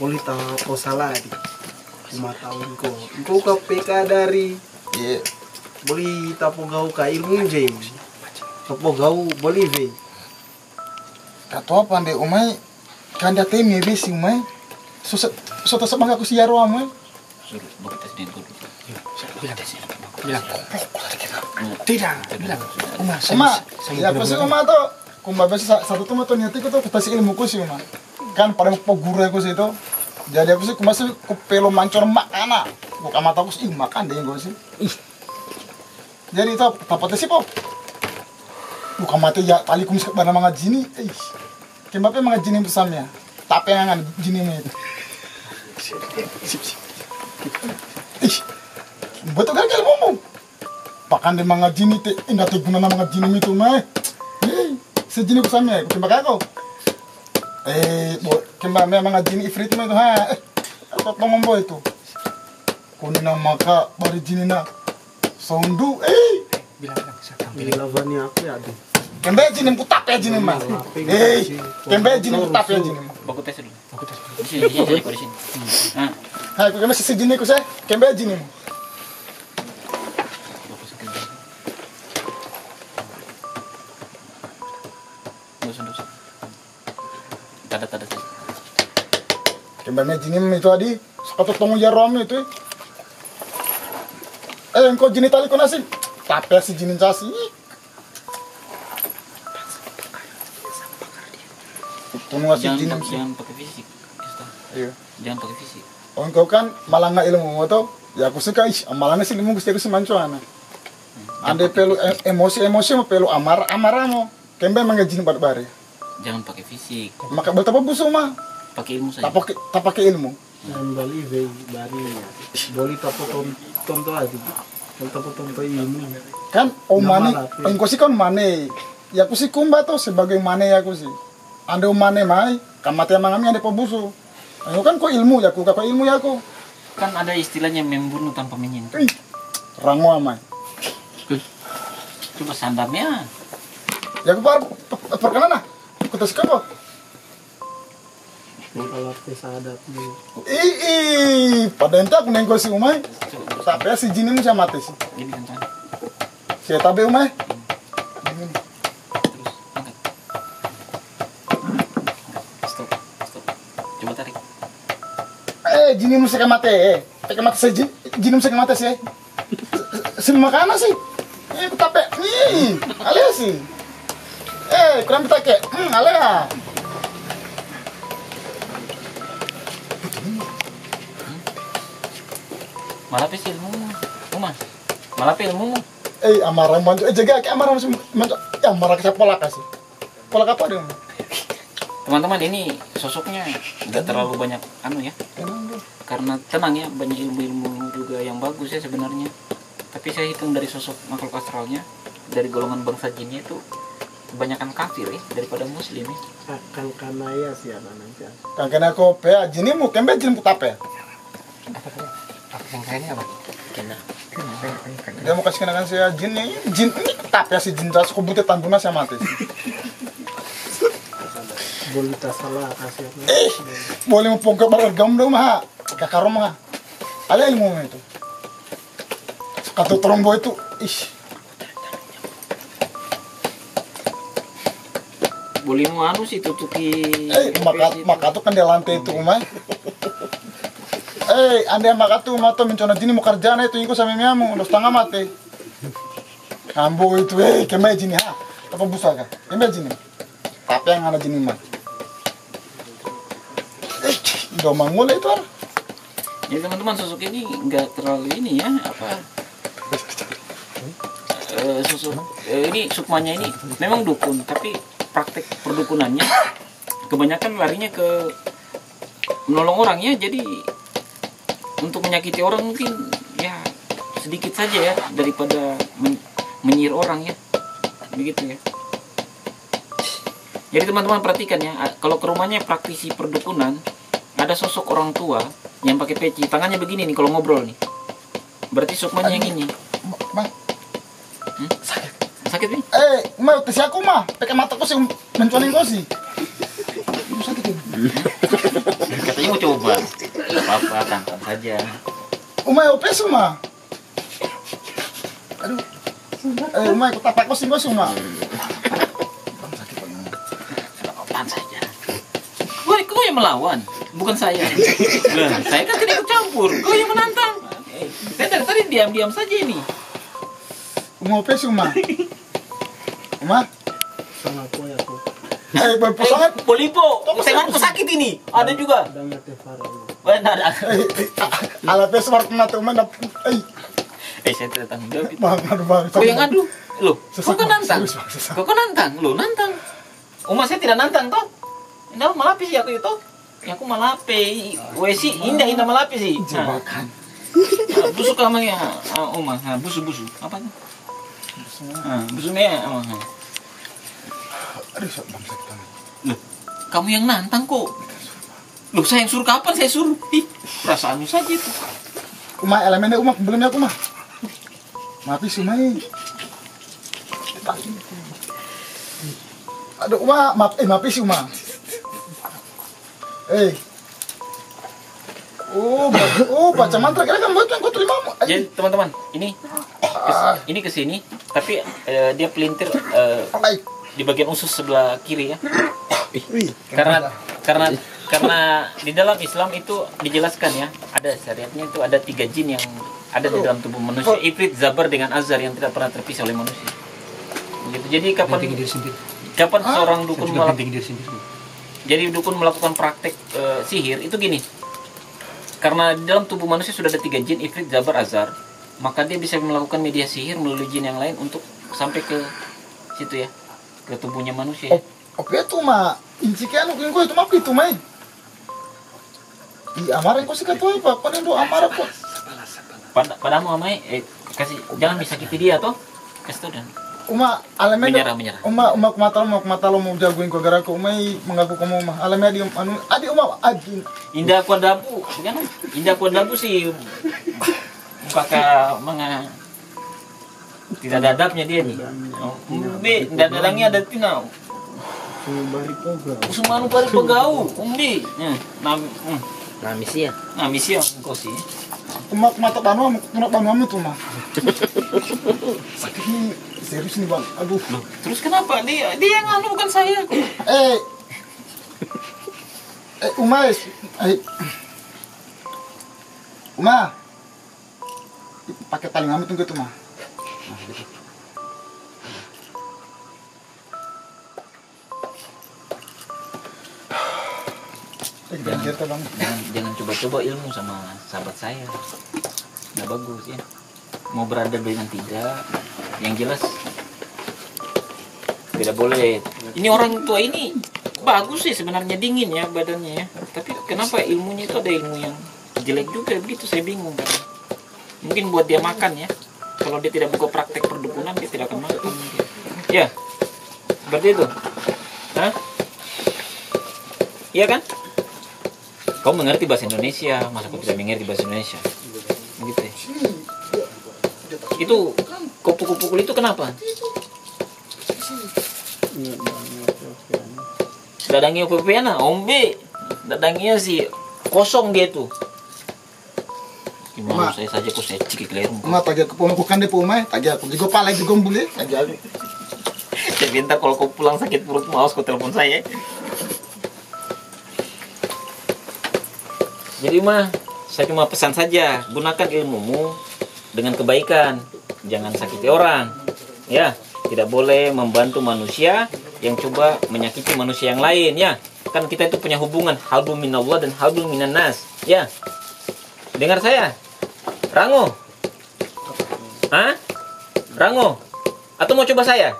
Boleh tahu salah di 5 tahun ko. Engkau ka PK dari Iya. boleh tapo gau ka ilmu je. Tapo gau boleh ve. Atau apa ande umai kanda temi besi umai. So sebang aku siaro amai. Suruh bawa tes dia dulu. Bilang, tidak, bilang. Uma, ya aku sih uma tuh. Kumba biasa satu tuh tuh niatiku tuh kita sih ilmuku sih uma. Kan pada mau guru aku sih itu. Jadi aku sih masih kupelo mancor makana. Bukan mataku sih makan deh gue sih. Jadi itu tapatnya sih po. Bukan mati ya tali kumis kepada mga jini. Kenapa mga jini besamnya? Tapi yang jini itu. Betul kan kalau ngomong. Bahkan di mga jini te enggak te guna na mga jini itu mah. Sejini besamnya, kembali aku. Kembali mga jini ifrit mo ito ha. Ako ngombo itu. Kunin na maka bari jini na. Sondu Bilang, satang. Lawannya aku ya ada. Kembali jini putap ya jini mah. Kembali jini putap ya jini mah. Bawa tes dulu. Di sini, di sini. Nah, Hai, kau masih sejini ku saya. Kembali jini mah. dosa. Tada. Kembali jini mah itu adi. Satu tongu jarom itu. Engkau jini tali kau nasi. Tapi si jini casi. Tunggu si jini sih. Jangan pakai fisik. Iya. Jangan pakai fisik. Engkau kan malah nggak ilmu atau? Ya aku suka malah sih ilmu gusti aku semancuana. Ande pelu emosi mau pelu amarah mo. Kembali mengajin bar-bare. Jangan pakai fisik. Maka betapa busuk mah. Pakai ilmu saja. Tak pakai ilmu. Bali ve bari. Boleh tapo tonto aja. Tapo tonto ini. Kan mane, engkau sih kan mane. Ya aku sih kumba tuh sebagai mane ya aku sih. Ande mane mai, kamati emang kami ande pebusu. Aku kan kok ilmu ya aku, ilmu ya aku. kan ada istilahnya membunuh tanpa menyentuh. Ih, rango amai. Coba sandamnya. Ya aku perkenan nah. Kita sekarang. Kalau pesadat dulu. Pada ente aku nengko si umai. Sampai si jin ini saya mati sih. Gini kan tangan. Saya tabe umai. Terus angkat. Stop. Coba tarik. Jin ini saya mati. Pakai mati saya jin ini saya mati sih. Si makanan sih. Aku tape. Alih sih. Kurang kita ke. Alih. Malapis ilmumu. Uma. Malapis ilmumu. Amarah manjo. Jaga ke amarah masih manjo. Amarah ke saya pola kasih. Pola apa dong? Teman-teman, ini sosoknya nggak terlalu banyak ya. Karena tenang ya, banyak ilmu-ilmu juga yang bagus ya sebenarnya. Tapi saya hitung dari sosok makhluk astralnya, dari golongan bangsa jinnya itu kebanyakan kafir ya daripada muslim ya. Akan kanaya sih anak nanti. Kan kena ko pe jin mu kembe jin putape. Yang kayaknya apa? Dia mau kasih kenakan saya jin ini tapi si jin ras ko bute tanpuna saya mati. Bolita salah kasih. Boleh mau pongkok beragam dong mah. Kakaro mah. Ada ilmu itu. Kata trombo itu, Boleh mau anu sih tutupi. maka tuh kan di lantai itu umai. Anda maka tuh mata mencona jini mau kerjaan itu ikut sama miamu, udah setengah mati. Kambo itu, kemana jini ha? Apa busaka? Kemana jini? Tapi yang ada jini mah. Udah mangul itu ar. Jadi teman-teman, sosok ini nggak terlalu ini ya apa? Sosok ini sukmanya ini memang dukun, tapi praktek perdukunannya kebanyakan larinya ke menolong orang ya. Jadi untuk menyakiti orang mungkin ya sedikit saja ya daripada menyihir orang ya, begitu ya. Jadi teman-teman perhatikan ya, kalau ke rumahnya praktisi perdukunan ada sosok orang tua yang pakai peci, tangannya begini nih kalau ngobrol nih, berarti sukmanya yang ini. Sakit nih? Mau tes aku mah, pakai mataku sih mencoleng kau sih. Sakit ini. Katanya mau coba. Gak apa-apa, tantang saja. Umay opes mah. Aduh. Umay aku tapak kau sih kau semua. Tantang saja. Woi, kau yang melawan, bukan saya. Lah, saya kan tidak ikut campur. Kau yang menantang. Saya dari tadi diam-diam saja ini. Umay opes mah. Umay. Sama aku ya aku. Berpasangan. Polipo, saya sakit ini. Ada juga. Dan mati farah. Benar. Ala pes war kena tuh mana. Saya tidak tanggung jawab itu. Bang. Kau yang ngadu. Loh, kau kan nantang. Sesat. Kau kan nantang. Loh, nantang. Uma saya tidak nantang toh. Indah malapis ya aku itu. Ya aku malapis. Wesi indah malapis sih. Jebakan. Busuk kamangnya Uma. Busu. Apa tuh? Busuknya Aduh, bangsa kita. Loh, kamu yang nantang kok. Loh, saya yang suruh kapan saya suruh? Perasaanmu saja itu. Umay elemennya belum ya aku mah. Mapis umay. Aduh, mapis umay. Baca mantra kira kan buat yang kau terima. Jadi teman-teman, ini kesini, tapi dia pelintir di bagian usus sebelah kiri ya. Karena di dalam Islam itu dijelaskan ya, ada syariatnya itu ada 3 jin yang ada di dalam tubuh manusia, Ifrit, Zabar dengan Azar yang tidak pernah terpisah oleh manusia. Begitu. Jadi kapan seorang dukun melakukan praktek sihir itu gini. Karena di dalam tubuh manusia sudah ada 3 jin, Ifrit, Zabar, Azar, maka dia bisa melakukan media sihir melalui jin yang lain untuk sampai ke situ ya, ke tubuhnya manusia. Oke tuh mah, insikan aku itu mah itu mah. Amarah kau sih kata apa? Kau nendo amarah kok. Padamu amai, kasih jangan disakiti dia toh. Kasih tau dan Uma alamnya Menyerah. Uma kumata lo mau jagoin ko gara ko umay mengaku kamu mah alamnya di anu adi Uma adi Indah kuadapu, kan? Indah kuadapu sih kakak tidak dadapnya dia nih. Umbi, dadangnya ada tina. Sumari program. Usumanu pari pegau, umbi. Nah, misi ya. Nah, misi yang kau sih. Uma kumata banu tuh mah. Sakit nih serius nih bang. Aduh. Terus kenapa dia yang anu bukan saya? Uma Uma pakai tali ngamut tunggu tuh mah. Nah, gitu. Jangan coba-coba ilmu sama sahabat saya. Nggak bagus ya. Mau berada dengan tidak, yang jelas tidak boleh. Ini orang tua ini bagus sih sebenarnya, dingin ya badannya ya. Tapi kenapa ilmunya itu ada ilmu yang jelek juga begitu, saya bingung. Mungkin buat dia makan ya. Kalau dia tidak buka praktek perdukunan dia tidak akan makan. Ya, seperti itu. Hah? Iya kan? Kau mengerti bahasa Indonesia, masa kau tidak mengerti bahasa Indonesia? Begitu ya. Itu kau pukul-pukul itu kenapa? Dadangnya pepeana, ombe. Dadangnya sih kosong dia tuh. Gimana saya saja kok saya cikik leher. Uma tadi aku pemakukan deh Uma, tadi aku juga pala juga boleh, tadi aku. Saya minta kalau kau pulang sakit perut maus kau telepon saya. Jadi mah saya cuma pesan saja, gunakan ilmumu dengan kebaikan, jangan sakiti orang. Ya, tidak boleh membantu manusia yang coba menyakiti manusia yang lain ya. Kan kita itu punya hubungan halbun minallah dan halbun minan nas. Ya. Dengar saya. Rango. Hah? Rango. Atau mau coba saya?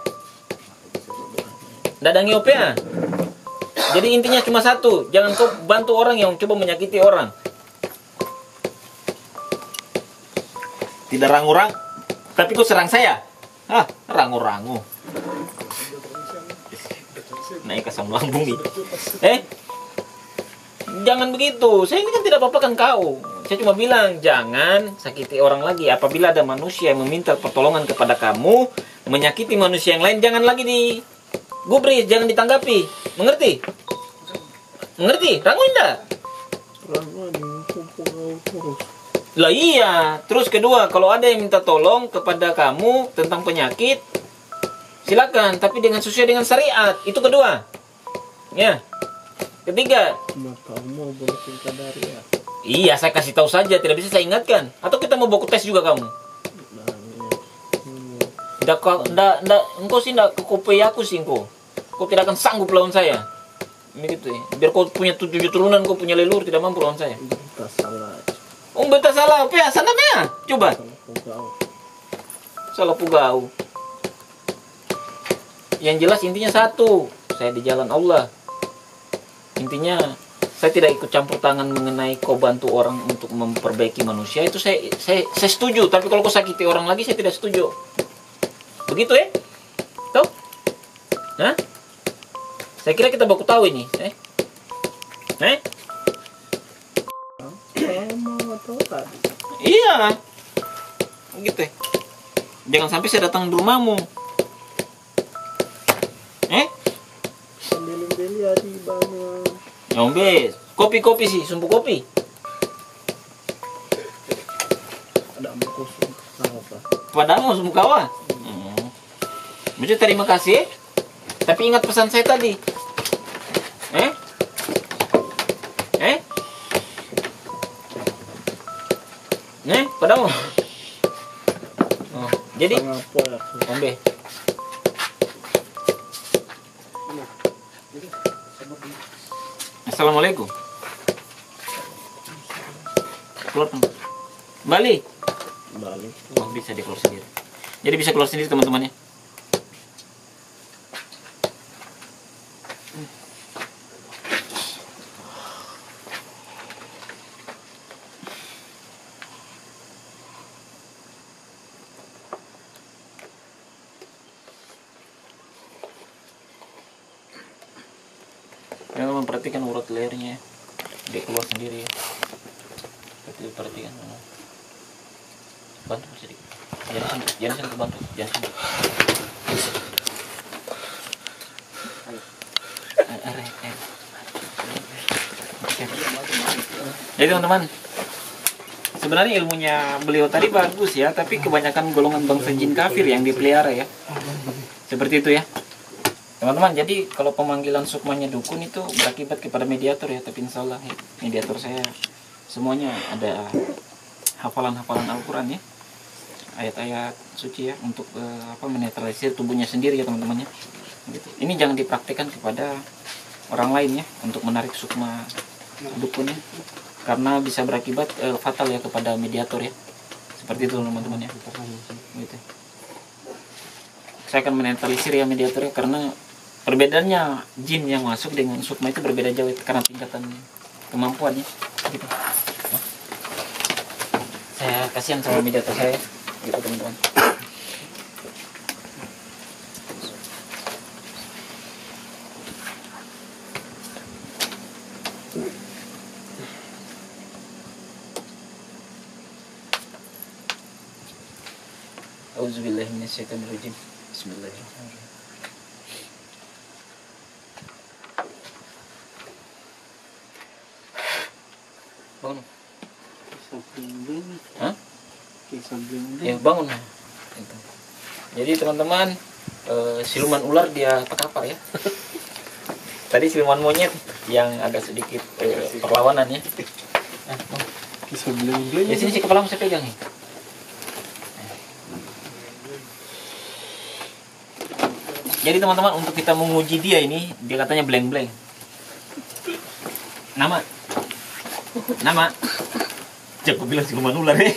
Dadangi OPA. Jadi intinya cuma satu, jangan kau bantu orang yang coba menyakiti orang. Tidak rangu-rangu, tapi kau serang saya. Ah, rangu-rangu. Naik asam lambung nih. Jangan begitu. Saya ini kan tidak apa-apa kan kau. Saya cuma bilang jangan sakiti orang lagi. Apabila ada manusia yang meminta pertolongan kepada kamu, menyakiti manusia yang lain, jangan lagi digubris, jangan ditanggapi. Mengerti? Mengerti? Rangu enggak? Lah iya. Terus kedua, kalau ada yang minta tolong kepada kamu tentang penyakit, silakan, tapi dengan sesuai dengan syariat. Itu kedua. Ya. Ketiga, iya, saya kasih tahu saja, tidak bisa saya ingatkan. Atau kita mau bawa tes juga kamu? Nggak, engkau sih nggak kekopi aku sih engkau. Kau tidak akan sanggup lawan saya. Ini gitu ya. Biar kau punya 7 turunan, kau punya leluhur tidak mampu lawan saya. Beta salah, apa ya? Sana ya? Coba. Salah pugau. Yang jelas intinya satu, saya di jalan Allah. Intinya saya tidak ikut campur tangan mengenai kau bantu orang untuk memperbaiki manusia, itu saya setuju. Tapi kalau kau sakiti orang lagi, saya tidak setuju. Begitu ya? Tahu? Hah? Saya kira kita baku tahu ini. Iya. Gitu ya. Jangan sampai saya datang di rumahmu. Beli di bangun. Ngombe, kopi sih, sumpuk kopi. Ada bungkus apa? Padamu sumpuk kawa. Terima kasih. Tapi ingat pesan saya tadi. Padamu. Oh, jadi ngombe. Assalamualaikum. Keluar balik. Oh, bisa dia keluar sendiri. Jadi bisa keluar sendiri teman-temannya. Kalian memperhatikan urat lehernya, dia keluar sendiri ya. Seperti itu, perhatikan. Bantu sedikit. Jangan sentuh bantu, jangan sentuh. Jadi teman-teman, sebenarnya ilmunya beliau tadi bagus ya, tapi kebanyakan golongan bangsa jin kafir yang dipelihara ya. Seperti itu ya. Teman-teman, jadi kalau pemanggilan sukmanya dukun itu berakibat kepada mediator ya, tapi insya Allah ya, mediator saya semuanya ada hafalan-hafalan Al-Quran ya, ayat-ayat suci ya, untuk menetralisir tubuhnya sendiri ya teman-teman ya. Gitu. Ini jangan dipraktikkan kepada orang lain ya, untuk menarik sukma dukun ya, karena bisa berakibat fatal ya kepada mediator ya. Seperti itu teman-teman ya. Gitu. Saya akan menetralisir ya mediator ya, karena perbedaannya jin yang masuk dengan sukma itu berbeda jauh karena tingkatan kemampuannya. Gitu. Saya kasihan sama mediator saya, gitu teman-teman. Auzubillahi minasyaitonirrajim. Bismillahirrahmanirrahim. Bangun. Hah? Ya bangun. Itu. Jadi teman-teman, siluman ular dia terkapar ya. Tadi siluman monyet yang agak sedikit perlawanan ya. Ya sini kepalamu saya pegang nih. Jadi teman-teman, untuk kita menguji dia ini, dia katanya blank-blank. Nama. Jangan bilang siluman ular ya.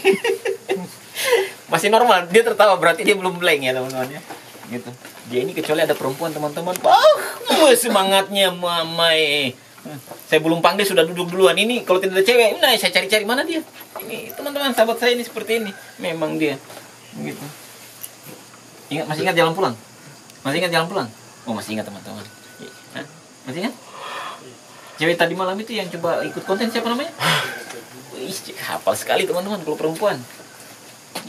Masih normal, dia tertawa, berarti dia belum blank ya teman-teman ya. Gitu. Dia ini kecuali ada perempuan teman-teman. Semangatnya mamai. Saya belum panggil sudah duduk duluan. Ini kalau tidak ada cewek, nah saya cari-cari mana dia. Ini teman-teman, sahabat saya ini seperti ini. Memang dia. Gitu. Masih ingat jalan pulang? Masih ingat jalan pulang? Oh masih ingat teman-teman. Hah? Masih ingat? Cewek tadi malam itu yang coba ikut konten siapa namanya? Wih, hafal sekali teman-teman kalau perempuan.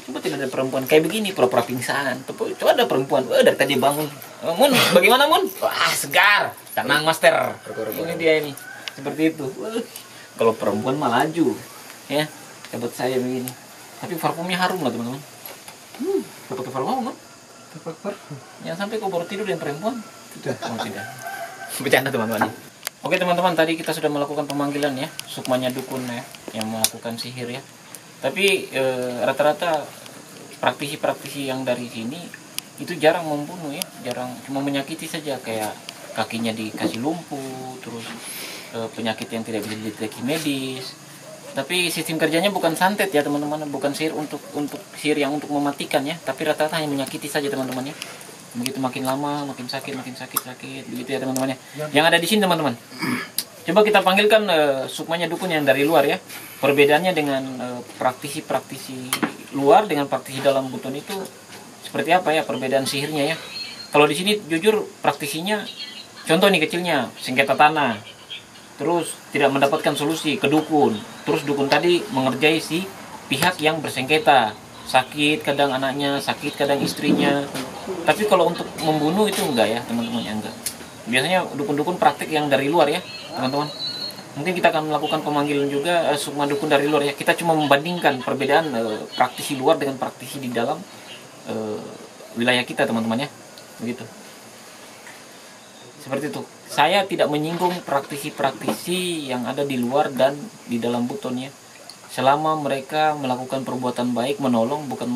Coba tidak ada perempuan kayak begini, pura-pura pingsan. Coba ada perempuan, dari tadi bangun. Mun, bagaimana Mun? Wah segar, tenang master. Ini dia ini, seperti itu. Kalau perempuan mah laju, ya. Sahabat saya begini. Tapi parfumnya harum lah teman-teman. Pakai parfum kan? Jangan sampai kau baru tidur dengan perempuan. Tidak. Oh, tidak. Bercanda teman-teman. Oke teman-teman, tadi kita sudah melakukan pemanggilan ya, sukmanya dukun ya, yang melakukan sihir ya. Tapi rata-rata praktisi-praktisi yang dari sini itu jarang membunuh ya, jarang, cuma menyakiti saja, kayak kakinya dikasih lumpuh, terus penyakit yang tidak bisa dideteksi medis. Tapi sistem kerjanya bukan santet ya teman-teman, bukan sihir untuk sihir yang untuk mematikan ya, tapi rata-rata hanya menyakiti saja teman-teman ya. Begitu makin lama makin sakit begitu ya teman-teman ya. Yang ada di sini teman-teman. Coba kita panggilkan sukmanya dukun yang dari luar ya. Perbedaannya dengan praktisi-praktisi luar dengan praktisi dalam butun itu seperti apa ya perbedaan sihirnya ya. Kalau di sini jujur praktisinya, contoh nih kecilnya, sengketa tanah. Terus tidak mendapatkan solusi ke dukun. Terus dukun tadi mengerjai si pihak yang bersengketa. Sakit kadang anaknya, sakit kadang istrinya. Tapi kalau untuk membunuh itu enggak ya teman-teman, ya enggak. Biasanya dukun-dukun praktik yang dari luar ya teman-teman. Mungkin kita akan melakukan pemanggilan juga sukma dukun dari luar ya. Kita cuma membandingkan perbedaan praktisi luar dengan praktisi di dalam wilayah kita teman-teman ya. Begitu. Seperti itu. Saya tidak menyinggung praktisi-praktisi yang ada di luar dan di dalam buton ya. Selama mereka melakukan perbuatan baik, menolong, bukan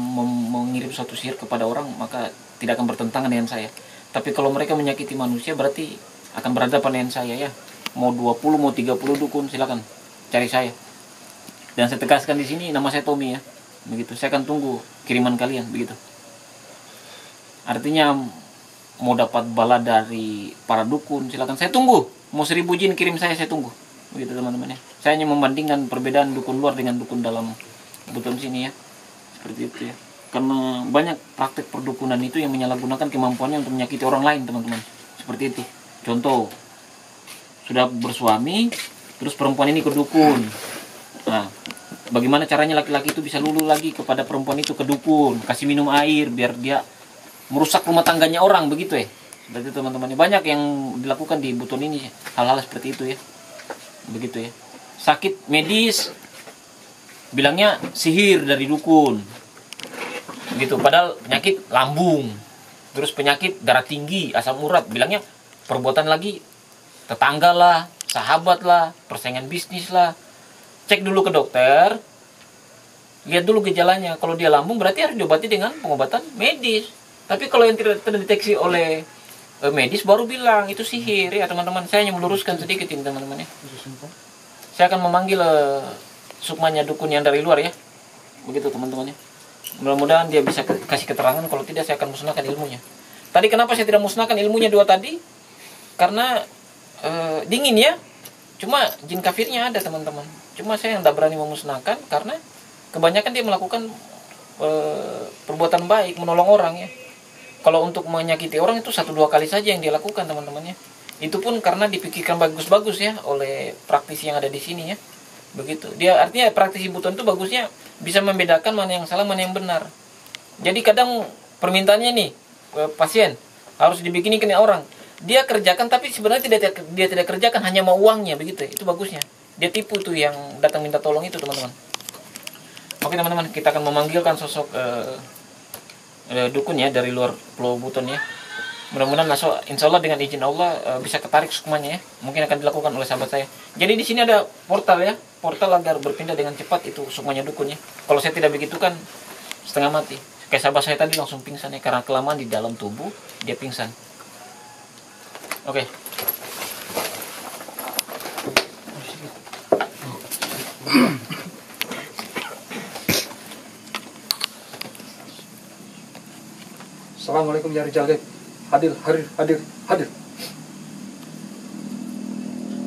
mengirim suatu sihir kepada orang, maka tidak akan bertentangan dengan saya. Tapi kalau mereka menyakiti manusia, berarti akan berhadapan dengan saya ya. Mau 20, mau 30 dukun, silakan cari saya. Dan saya tegaskan di sini, nama saya Tommy ya. Begitu. Saya akan tunggu kiriman kalian, begitu. Artinya mau dapat bala dari para dukun, silakan saya tunggu. Mau 1000 jin kirim saya tunggu. Begitu teman-teman ya. Saya hanya membandingkan perbedaan dukun luar dengan dukun dalam button sini ya. Seperti itu ya. Karena banyak praktek perdukunan itu yang menyalahgunakan kemampuannya untuk menyakiti orang lain teman-teman. Seperti itu. Contoh, sudah bersuami, terus perempuan ini ke dukun. Nah, bagaimana caranya laki-laki itu bisa luluh lagi kepada perempuan itu, ke dukun, kasih minum air biar dia merusak rumah tangganya orang, begitu ya. Seperti itu teman-teman. Banyak yang dilakukan di Buton ini hal-hal seperti itu ya. Begitu ya. Sakit medis bilangnya sihir dari dukun. Gitu, padahal penyakit lambung. Terus penyakit darah tinggi, asam urat, bilangnya perbuatan lagi tetangga lah, sahabat lah, persaingan bisnis lah. Cek dulu ke dokter, lihat dulu gejalanya. Kalau dia lambung berarti harus diobati dengan pengobatan medis. Tapi kalau yang tidak terdeteksi oleh medis baru bilang itu sihir ya teman-teman. Saya hanya meluruskan sedikit ini teman-teman ya. Saya akan memanggil sukmanya dukun yang dari luar ya. Begitu teman-teman ya. Mudah-mudahan dia bisa kasih keterangan, kalau tidak saya akan musnahkan ilmunya. Tadi kenapa saya tidak musnahkan ilmunya dua tadi? Karena dingin ya. Cuma jin kafirnya ada teman-teman. Cuma saya yang tidak berani memusnahkan karena kebanyakan dia melakukan perbuatan baik, menolong orang ya. Kalau untuk menyakiti orang itu 1-2 kali saja yang dia lakukan teman-teman ya. Itu pun karena dipikirkan bagus-bagus ya oleh praktisi yang ada di sini ya. Begitu. Dia artinya praktisi Buton itu bagusnya bisa membedakan mana yang salah, mana yang benar. Jadi kadang permintaannya nih pasien harus dibikinin orang. Dia kerjakan tapi sebenarnya dia tidak kerjakan, hanya mau uangnya begitu. Itu bagusnya. Dia tipu tuh yang datang minta tolong itu teman-teman. Oke teman-teman, kita akan memanggilkan sosok dukun ya dari luar Pulau Buton ya. Mudah-mudahan insya Allah dengan izin Allah bisa ketarik sukmanya ya. Mungkin akan dilakukan oleh sahabat saya. Jadi di sini ada portal ya, portal agar berpindah dengan cepat itu sukmanya dukun ya. Kalau saya tidak begitu kan setengah mati. Kayak sahabat saya tadi langsung pingsan ya, karena kelamaan di dalam tubuh dia pingsan. Oke. Assalamualaikum ya Rijal Gaib. Hadir, hadir.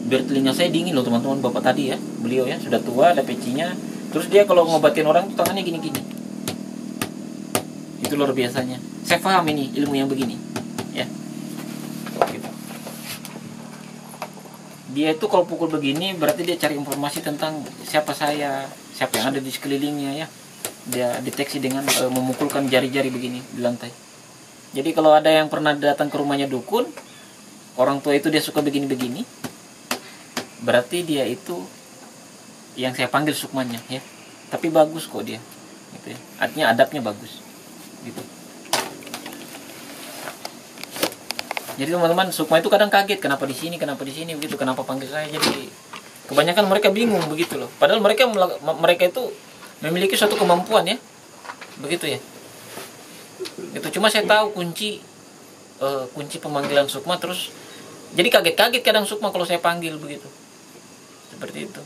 Biar telinga saya dingin loh teman-teman, bapak tadi ya. Beliau ya sudah tua, ada pecinya. Terus dia kalau ngobatin orang tuh tangannya gini-gini. Itu luar biasanya. Saya paham ini ilmu yang begini. Ya. Gitu. Dia itu kalau pukul begini berarti dia cari informasi tentang siapa saya, siapa yang ada di sekelilingnya ya. Dia deteksi dengan memukulkan jari-jari begini di lantai. Jadi kalau ada yang pernah datang ke rumahnya dukun, orang tua itu dia suka begini-begini, berarti dia itu yang saya panggil sukmanya ya. Tapi bagus kok dia, gitu ya. Artinya adabnya bagus, gitu. Jadi teman-teman, sukma itu kadang kaget, kenapa di sini begitu, kenapa panggil saya. Jadi kebanyakan mereka bingung begitu loh. Padahal mereka itu memiliki suatu kemampuan ya, begitu ya. Itu cuma saya tahu kunci pemanggilan sukma, terus jadi kaget-kaget kadang sukma kalau saya panggil begitu, seperti itu.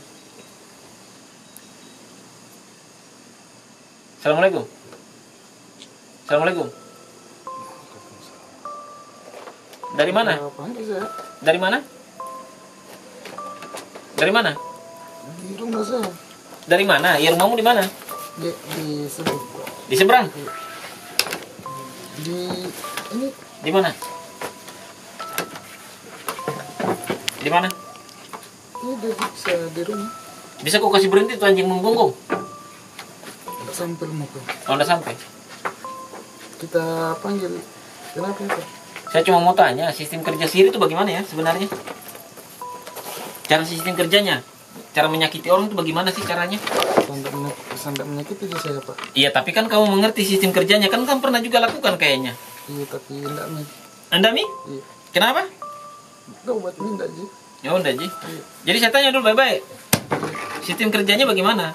Assalamualaikum. Dari mana? Dari mana? Di rumah saya. Dari mana? Ya rumahmu di mana? Di seberang. Di seberang. Di ini. Di mana? Di mana? Ini saya di rumah. Bisa kau kasih berhenti tuh anjing menggonggong? Sampai rumah kok. Oh, udah sampai. Kita panggil. Kenapa itu? Saya cuma mau tanya, sistem kerja sihir itu bagaimana ya sebenarnya? Cara sistem kerjanya, cara menyakiti orang itu bagaimana sih caranya? Sampai menyakiti itu saya Pak. Iya, tapi kan kamu mengerti sistem kerjanya, kan kamu pernah juga lakukan kayaknya. Iya, tapi enggak Mi. Anda Mi? Iya. Kenapa? Enggak buat Mi enggak Ji. Ya udah Ji. Iya. Jadi saya tanya dulu baik-baik. Sistem kerjanya bagaimana?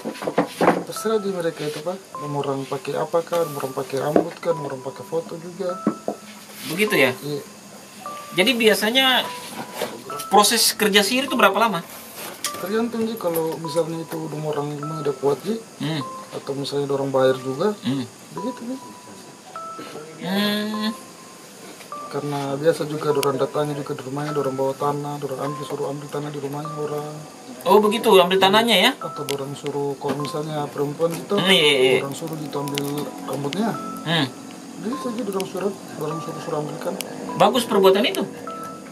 Terserah di mereka itu Pak. Mau orang pakai apa kan, mau orang pakai rambut kan, mau orang pakai foto juga. Begitu ya? Iya. Jadi biasanya proses kerja sihir itu berapa lama? Tergantung Ji, kalau misalnya itu udah orang yang udah kuat Ji, atau misalnya orang bayar juga, begitu Ji. Karena biasa juga orang datangnya juga di rumahnya, orang bawa tanah, orang suruh ambil tanah di rumahnya orang. Oh begitu, ambil tanahnya ya? Atau orang suruh, kalau misalnya perempuan gitu, Iya. orang suruh gitu ambil rambutnya. Jadi saja orang suruh ambilkan. Bagus perbuatan itu.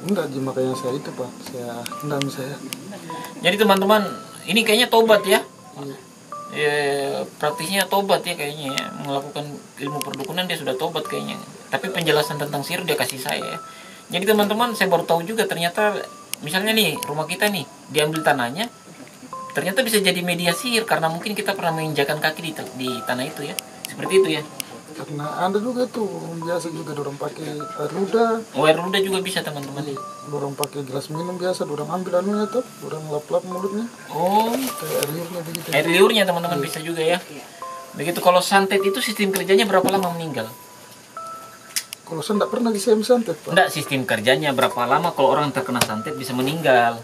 Enggak, Ji, makanya saya itu Pak, saya enggak misalnya. Jadi teman-teman, ini kayaknya tobat ya. Praktisnya tobat ya kayaknya ya. Melakukan ilmu perdukunan dia sudah tobat kayaknya. Tapi penjelasan tentang sihir dia kasih saya ya. Jadi teman-teman, saya baru tahu juga ternyata misalnya nih rumah kita nih diambil tanahnya, ternyata bisa jadi media sihir karena mungkin kita pernah menginjakan kaki di tanah itu ya. Seperti itu ya. Karena ada juga tuh biasa juga dorong pakai air ludah. Oh, air ludah juga bisa teman-teman. Dorong pakai gelas minum biasa, dorong ambil anunya tuh, dorong lap-lap mulutnya. Oh, Kayak air liurnya begitu. air liurnya teman-teman bisa juga ya. Begitu. Kalau santet itu sistem kerjanya berapa lama meninggal? Kalau saya enggak pernah saya santet Pak. Enggak, sistem kerjanya berapa lama kalau orang terkena santet bisa meninggal?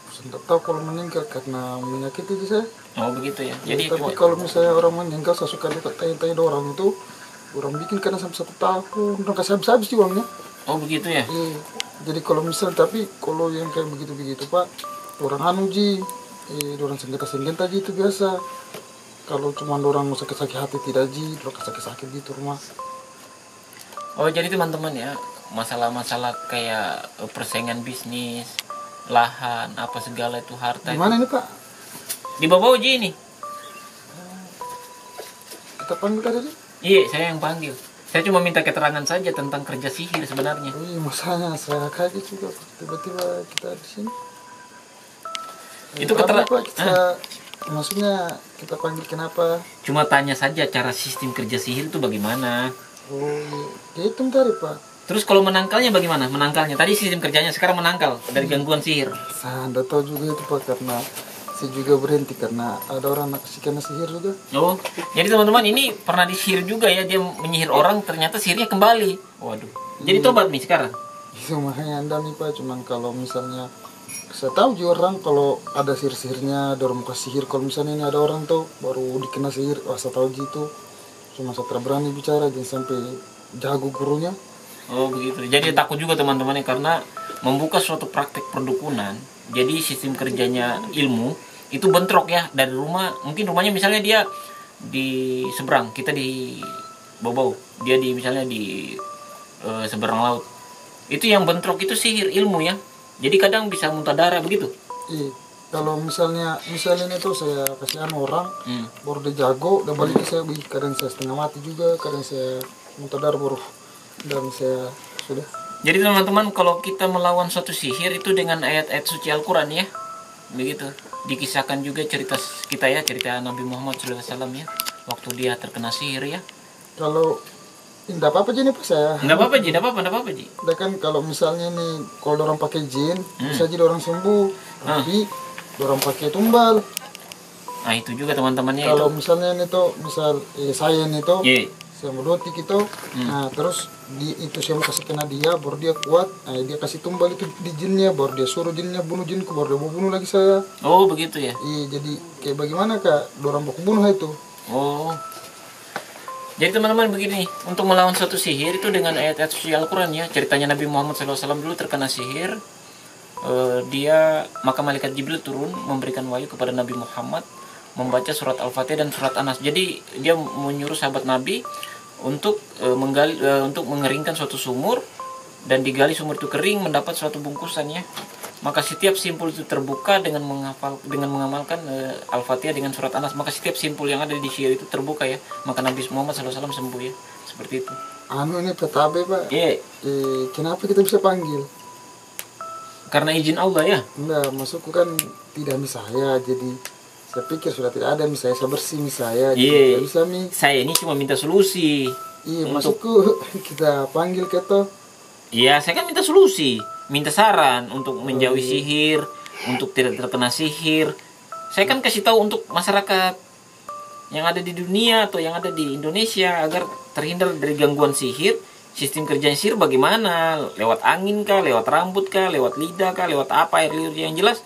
Saya enggak tahu kalau meninggal karena menyakiti saya. Oh begitu ya. Jadi Tapi kalau misalnya orang meninggal, saya suka lihat tanya-tanya orang itu, orang bikin karena sampai 1 tahun, orang kasih habis-habis sih uangnya. Oh begitu ya. Iya. Jadi kalau misalnya, tapi kalau yang kayak begitu-begitu Pak, orang anu Ji, orang sengketa-sengketa Ji itu biasa. Kalau cuma orang mau sakit-sakit hati tidak Ji, orang sakit-sakit gitu rumah. Oh jadi teman-teman ya, masalah-masalah kayak persaingan bisnis, lahan, apa segala itu harta. Gimana ini Pak? Di bawah Uji ini. Kita panggil tadi Ji? Iya, saya yang panggil. Saya cuma minta keterangan saja tentang kerja sihir sebenarnya. Oh iya, masanya saya kaget juga Pak. Tiba-tiba kita di sini. Itu keterangan. Pak, kita, maksudnya kita panggil kenapa? Cuma tanya saja cara sistem kerja sihir itu bagaimana. Oh iya, itu tadi Pak. Terus kalau menangkalnya bagaimana? Menangkalnya tadi sistem kerjanya, sekarang menangkal dari gangguan sihir. Saya tidak tahu juga itu Pak, karena saya juga berhenti karena ada orang nak kasih kena sihir juga. Oh, jadi teman-teman ini pernah disihir juga ya, dia menyihir orang ternyata sihirnya kembali. Waduh. Jadi tobat nih sekarang. Itu makanya anda nih Pak, cuman kalau misalnya saya tahu juga orang kalau ada sihir-sihirnya, ada orang kasih sihir. Kalau misalnya ini ada orang tuh baru dikena sihir, wah saya tahu gitu. Cuma saya berani bicara jangan sampai jago gurunya. Oh begitu. Jadi takut juga teman-teman karena membuka suatu praktek perdukunan. Jadi sistem kerjanya ilmu itu bentrok ya dari rumah. Mungkin rumahnya misalnya dia di seberang, kita di Bobau, dia di misalnya di seberang laut. Itu yang bentrok itu sihir ilmu ya. Jadi kadang bisa muntah darah begitu. Iya. Kalau misalnya ini tuh saya kasih orang baru dia jago, dan balik saya kadang saya setengah mati juga, kadang saya muntah darah baru dan saya sudah. Jadi teman-teman kalau kita melawan suatu sihir itu dengan ayat-ayat suci Al-Quran ya, begitu. Dikisahkan juga cerita kita ya, cerita Nabi Muhammad SAW ya, waktu dia terkena sihir ya. Kalau tidak apa-apa Ji nih Pak saya. Enggak apa-apa Ji, enggak apa-apa Ji. Udah kan kalau misalnya nih kalau orang pakai jin bisa jadi orang sembuh, tapi orang pakai tumbal. Nah itu juga teman-temannya Kalau itu. misalnya ini tuh misal saya nih tuh Iya. saya mau dotik itu, nah terus itu saya mau kasih kena dia, baru dia kuat, nah dia kasih tumbal itu di jinnya, baru dia suruh jinnya bunuh jinku, baru dia mau bunuh lagi saya. Oh begitu ya. Iya, jadi kayak bagaimana Kak, orang mau bunuh itu. Oh. Jadi teman-teman begini, untuk melawan suatu sihir itu dengan ayat-ayat suci Al-Quran ya. Ceritanya Nabi Muhammad SAW dulu terkena sihir. Maka malaikat Jibril turun memberikan wahyu kepada Nabi Muhammad membaca surat Al-Fatihah dan surat An-Nas. Jadi dia menyuruh sahabat Nabi untuk untuk mengeringkan suatu sumur, dan digali sumur itu kering mendapat suatu bungkusan ya. Maka setiap simpul itu terbuka dengan mengamalkan Al-Fatihah dengan surat An-Nas. Maka setiap simpul yang ada di sihir itu terbuka ya. Maka Nabi Muhammad SAW sembuh ya. Seperti itu. Anu ini petabe Pak. Iya. Kenapa kita bisa panggil? Karena izin Allah ya. Enggak, maksudku kan tidak saya, jadi saya pikir sudah tidak ada misalnya saya bersih misalnya, Iya. jadi bisa mi. Saya ini cuma minta solusi. Iya, maksudku kita panggil keto. Iya, saya kan minta solusi, minta saran untuk menjauhi sihir, untuk tidak terkena sihir. Saya kan kasih tahu untuk masyarakat yang ada di dunia atau yang ada di Indonesia agar terhindar dari gangguan sihir. Sistem kerjanya sihir bagaimana? Lewat angin kah, lewat rambut kah, lewat lidah kah, lewat apa, air liur, yang jelas.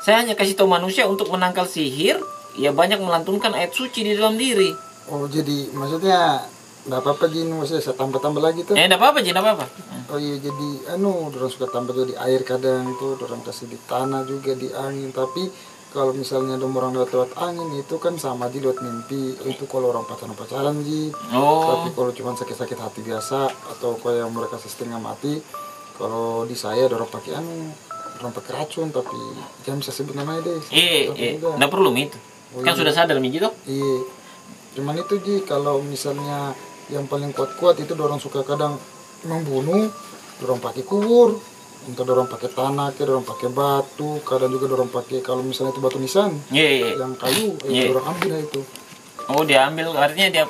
Saya hanya kasih tahu manusia untuk menangkal sihir, ya banyak melantunkan ayat suci di dalam diri. Oh, jadi maksudnya enggak apa-apa Jin, maksudnya saya tambah-tambah lagi tuh. Enggak apa-apa, enggak apa-apa. Oh iya, jadi orang suka tambah juga di air kadang tuh, orang kasih di tanah juga, di angin. Tapi kalau misalnya ada orang lewat angin itu kan sama di lewat mimpi. Itu kalau orang pacaran Ji. Oh. Tapi kalau cuma sakit-sakit hati biasa atau kayak mereka setengah mati, Kalau di saya dorong pakai dorong pakai racun, tapi jangan bisa sebut namanya deh. Nggak perlu itu. Kan sudah sadar Mi gitu. Iya. Cuman itu Ji, kalau misalnya yang paling kuat-kuat itu dorong suka kadang membunuh, dorong pakai kubur, entah dorong pakai tanah, dorong pakai batu, kadang juga dorong pakai kalau misalnya itu batu nisan, yang kayu, dorong ambil itu. Oh, dia ambil, artinya dia.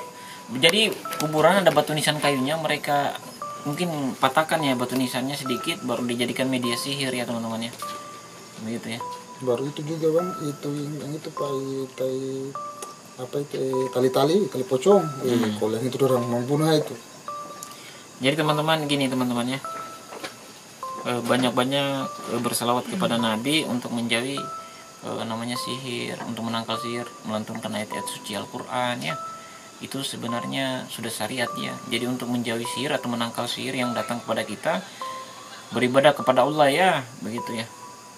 Jadi kuburan ada batu nisan kayunya, mereka mungkin patahkan ya batu nisannya sedikit, baru dijadikan media sihir ya teman-teman ya. Begitu ya. Baru itu juga Bang, itu yang itu tali pocong. Kalau yang itu orang membunuh itu. Jadi teman-teman gini teman-teman ya, banyak-banyak berselawat kepada Nabi untuk menjauhi namanya sihir, untuk menangkal sihir, melantunkan ayat-ayat suci Al-Quran ya. Itu sebenarnya sudah syariat ya. Jadi untuk menjauhi sihir atau menangkal sihir yang datang kepada kita, beribadah kepada Allah ya, begitu ya.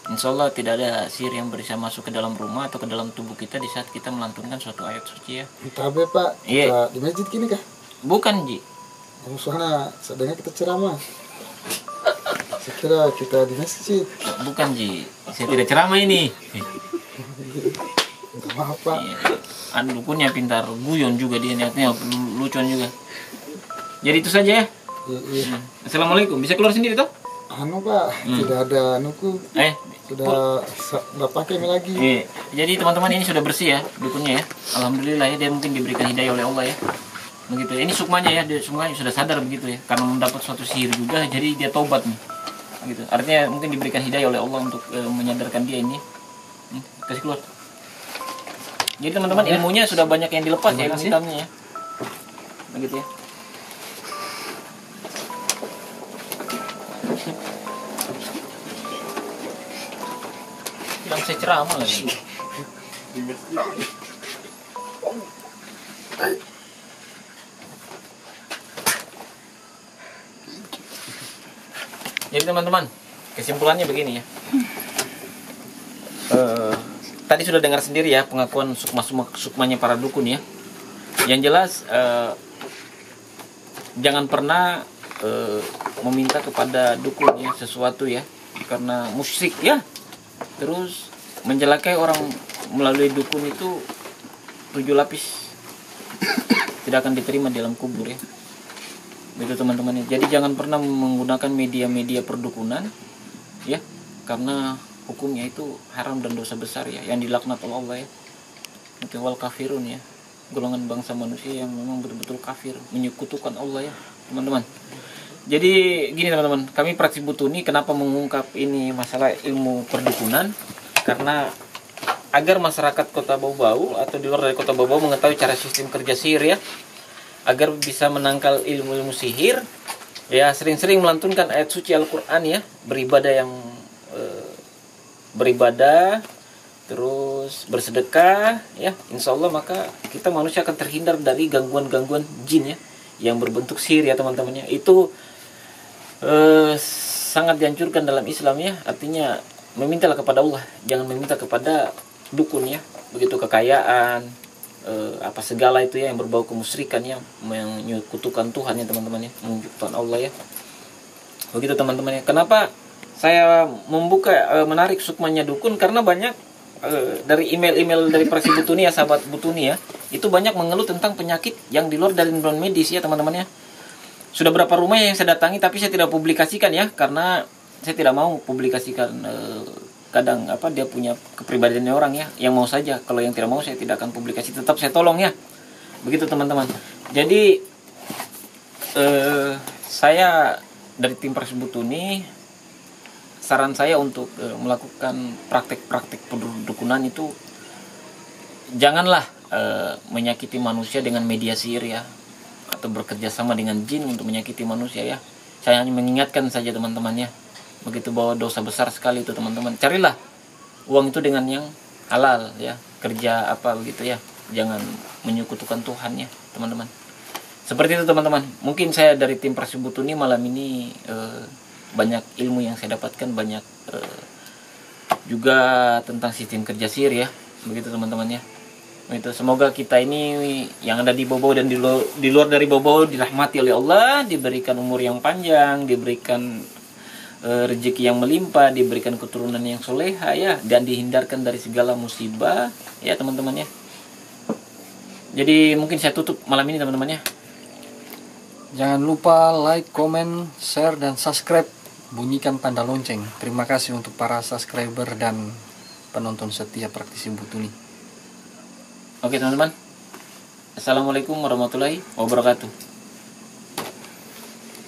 Insya Allah tidak ada sihir yang bisa masuk ke dalam rumah atau ke dalam tubuh kita di saat kita melantunkan suatu ayat suci ya. Tapi Pak, Iya. di masjid gini kah? Bukan Ji. Soalnya sedangnya kita ceramah. Saya kira kita di masjid. Bukan Ji. Saya tidak ceramah ini. Enggak maaf Pak. Iya. Dukunnya pintar guyon juga dia, niatnya lucuan juga. Jadi itu saja ya. Iya. Assalamualaikum. Bisa keluar sendiri toh? Pak, tidak ada anuku. Sudah nggak pakai ini lagi. Jadi teman-teman ini sudah bersih ya dukunnya ya. Alhamdulillah ya, dia mungkin diberikan hidayah oleh Allah ya. Begitu ya. Ini sukmanya ya, dia sukmanya sudah sadar begitu ya. Karena mendapat suatu sihir juga, jadi dia taubat nih. Gitu. Artinya mungkin diberikan hidayah oleh Allah untuk menyadarkan dia ini. Kasih keluar. Jadi teman-teman ilmunya sudah banyak yang dilepas ya, ilmu hitamnya ya. Begitu ya. Yang saya ceramah lagi. Jadi teman-teman, kesimpulannya begini ya. Tadi sudah dengar sendiri ya pengakuan sukmanya para dukun ya. Yang jelas jangan pernah meminta kepada dukun ya sesuatu ya, karena musyrik ya. Terus menjelakai orang melalui dukun itu 7 lapis tidak akan diterima di dalam kubur ya. Begitu teman-teman ya. Jadi jangan pernah menggunakan media-media perdukunan ya, karena hukumnya itu haram dan dosa besar ya, yang dilaknat oleh Allah ya. Itu wal kafirun ya, golongan bangsa manusia yang memang betul-betul kafir, menyekutukan Allah ya teman-teman. Jadi gini teman-teman, kami Praksi Butuni kenapa mengungkap ini masalah ilmu perdukunan, karena agar masyarakat Kota Bau-Bau atau di luar dari Kota Bau-Bau mengetahui cara sistem kerja sihir ya, agar bisa menangkal ilmu-ilmu sihir ya, sering-sering melantunkan ayat suci Al-Quran ya, beribadah terus bersedekah ya, insya Allah maka kita manusia akan terhindar dari gangguan-gangguan jin ya yang berbentuk sihir ya teman-teman ya. Itu sangat dianjurkan dalam Islam ya, artinya memintalah kepada Allah, jangan meminta kepada dukun ya. Begitu kekayaan apa segala itu ya yang berbau kemusyrikan ya, menyekutukan Tuhan ya teman-teman ya, menyekutukan Allah ya. Begitu teman-teman ya. Kenapa saya menarik sukmanya dukun, karena banyak dari email-email dari Praksi Butuni ya, sahabat Butuni ya, itu banyak mengeluh tentang penyakit yang di luar dari non medis ya teman-teman ya. Sudah berapa rumah yang saya datangi, tapi saya tidak publikasikan ya, karena saya tidak mau publikasikan kadang dia punya kepribadiannya orang ya, yang mau saja. Kalau yang tidak mau saya tidak akan publikasi, tetap saya tolong ya. Begitu teman-teman. Jadi saya dari tim Praksi Butuni, saran saya untuk melakukan praktek-praktek perdukunan itu janganlah menyakiti manusia dengan media sihir ya, atau bekerja sama dengan jin untuk menyakiti manusia ya. Saya hanya mengingatkan saja teman-teman ya, begitu bahwa dosa besar sekali itu teman-teman. Carilah uang itu dengan yang halal ya, kerja apa begitu ya, jangan menyekutukan Tuhan ya teman-teman. Seperti itu teman-teman. Mungkin saya dari tim Praksi Butuni malam ini banyak ilmu yang saya dapatkan, banyak juga tentang sistem kerja sihir ya, begitu teman-teman ya. Itu semoga kita ini yang ada di Bau-Bau dan di luar dari Bau-Bau dirahmati oleh Allah, diberikan umur yang panjang, diberikan rezeki yang melimpah, diberikan keturunan yang soleha ya, dan dihindarkan dari segala musibah ya teman-teman ya. Jadi mungkin saya tutup malam ini teman-teman ya. Jangan lupa like, comment, share, dan subscribe. Bunyikan tanda lonceng. Terima kasih untuk para subscriber dan penonton setia praktisi Butuni. Oke teman-teman. Assalamualaikum warahmatullahi wabarakatuh.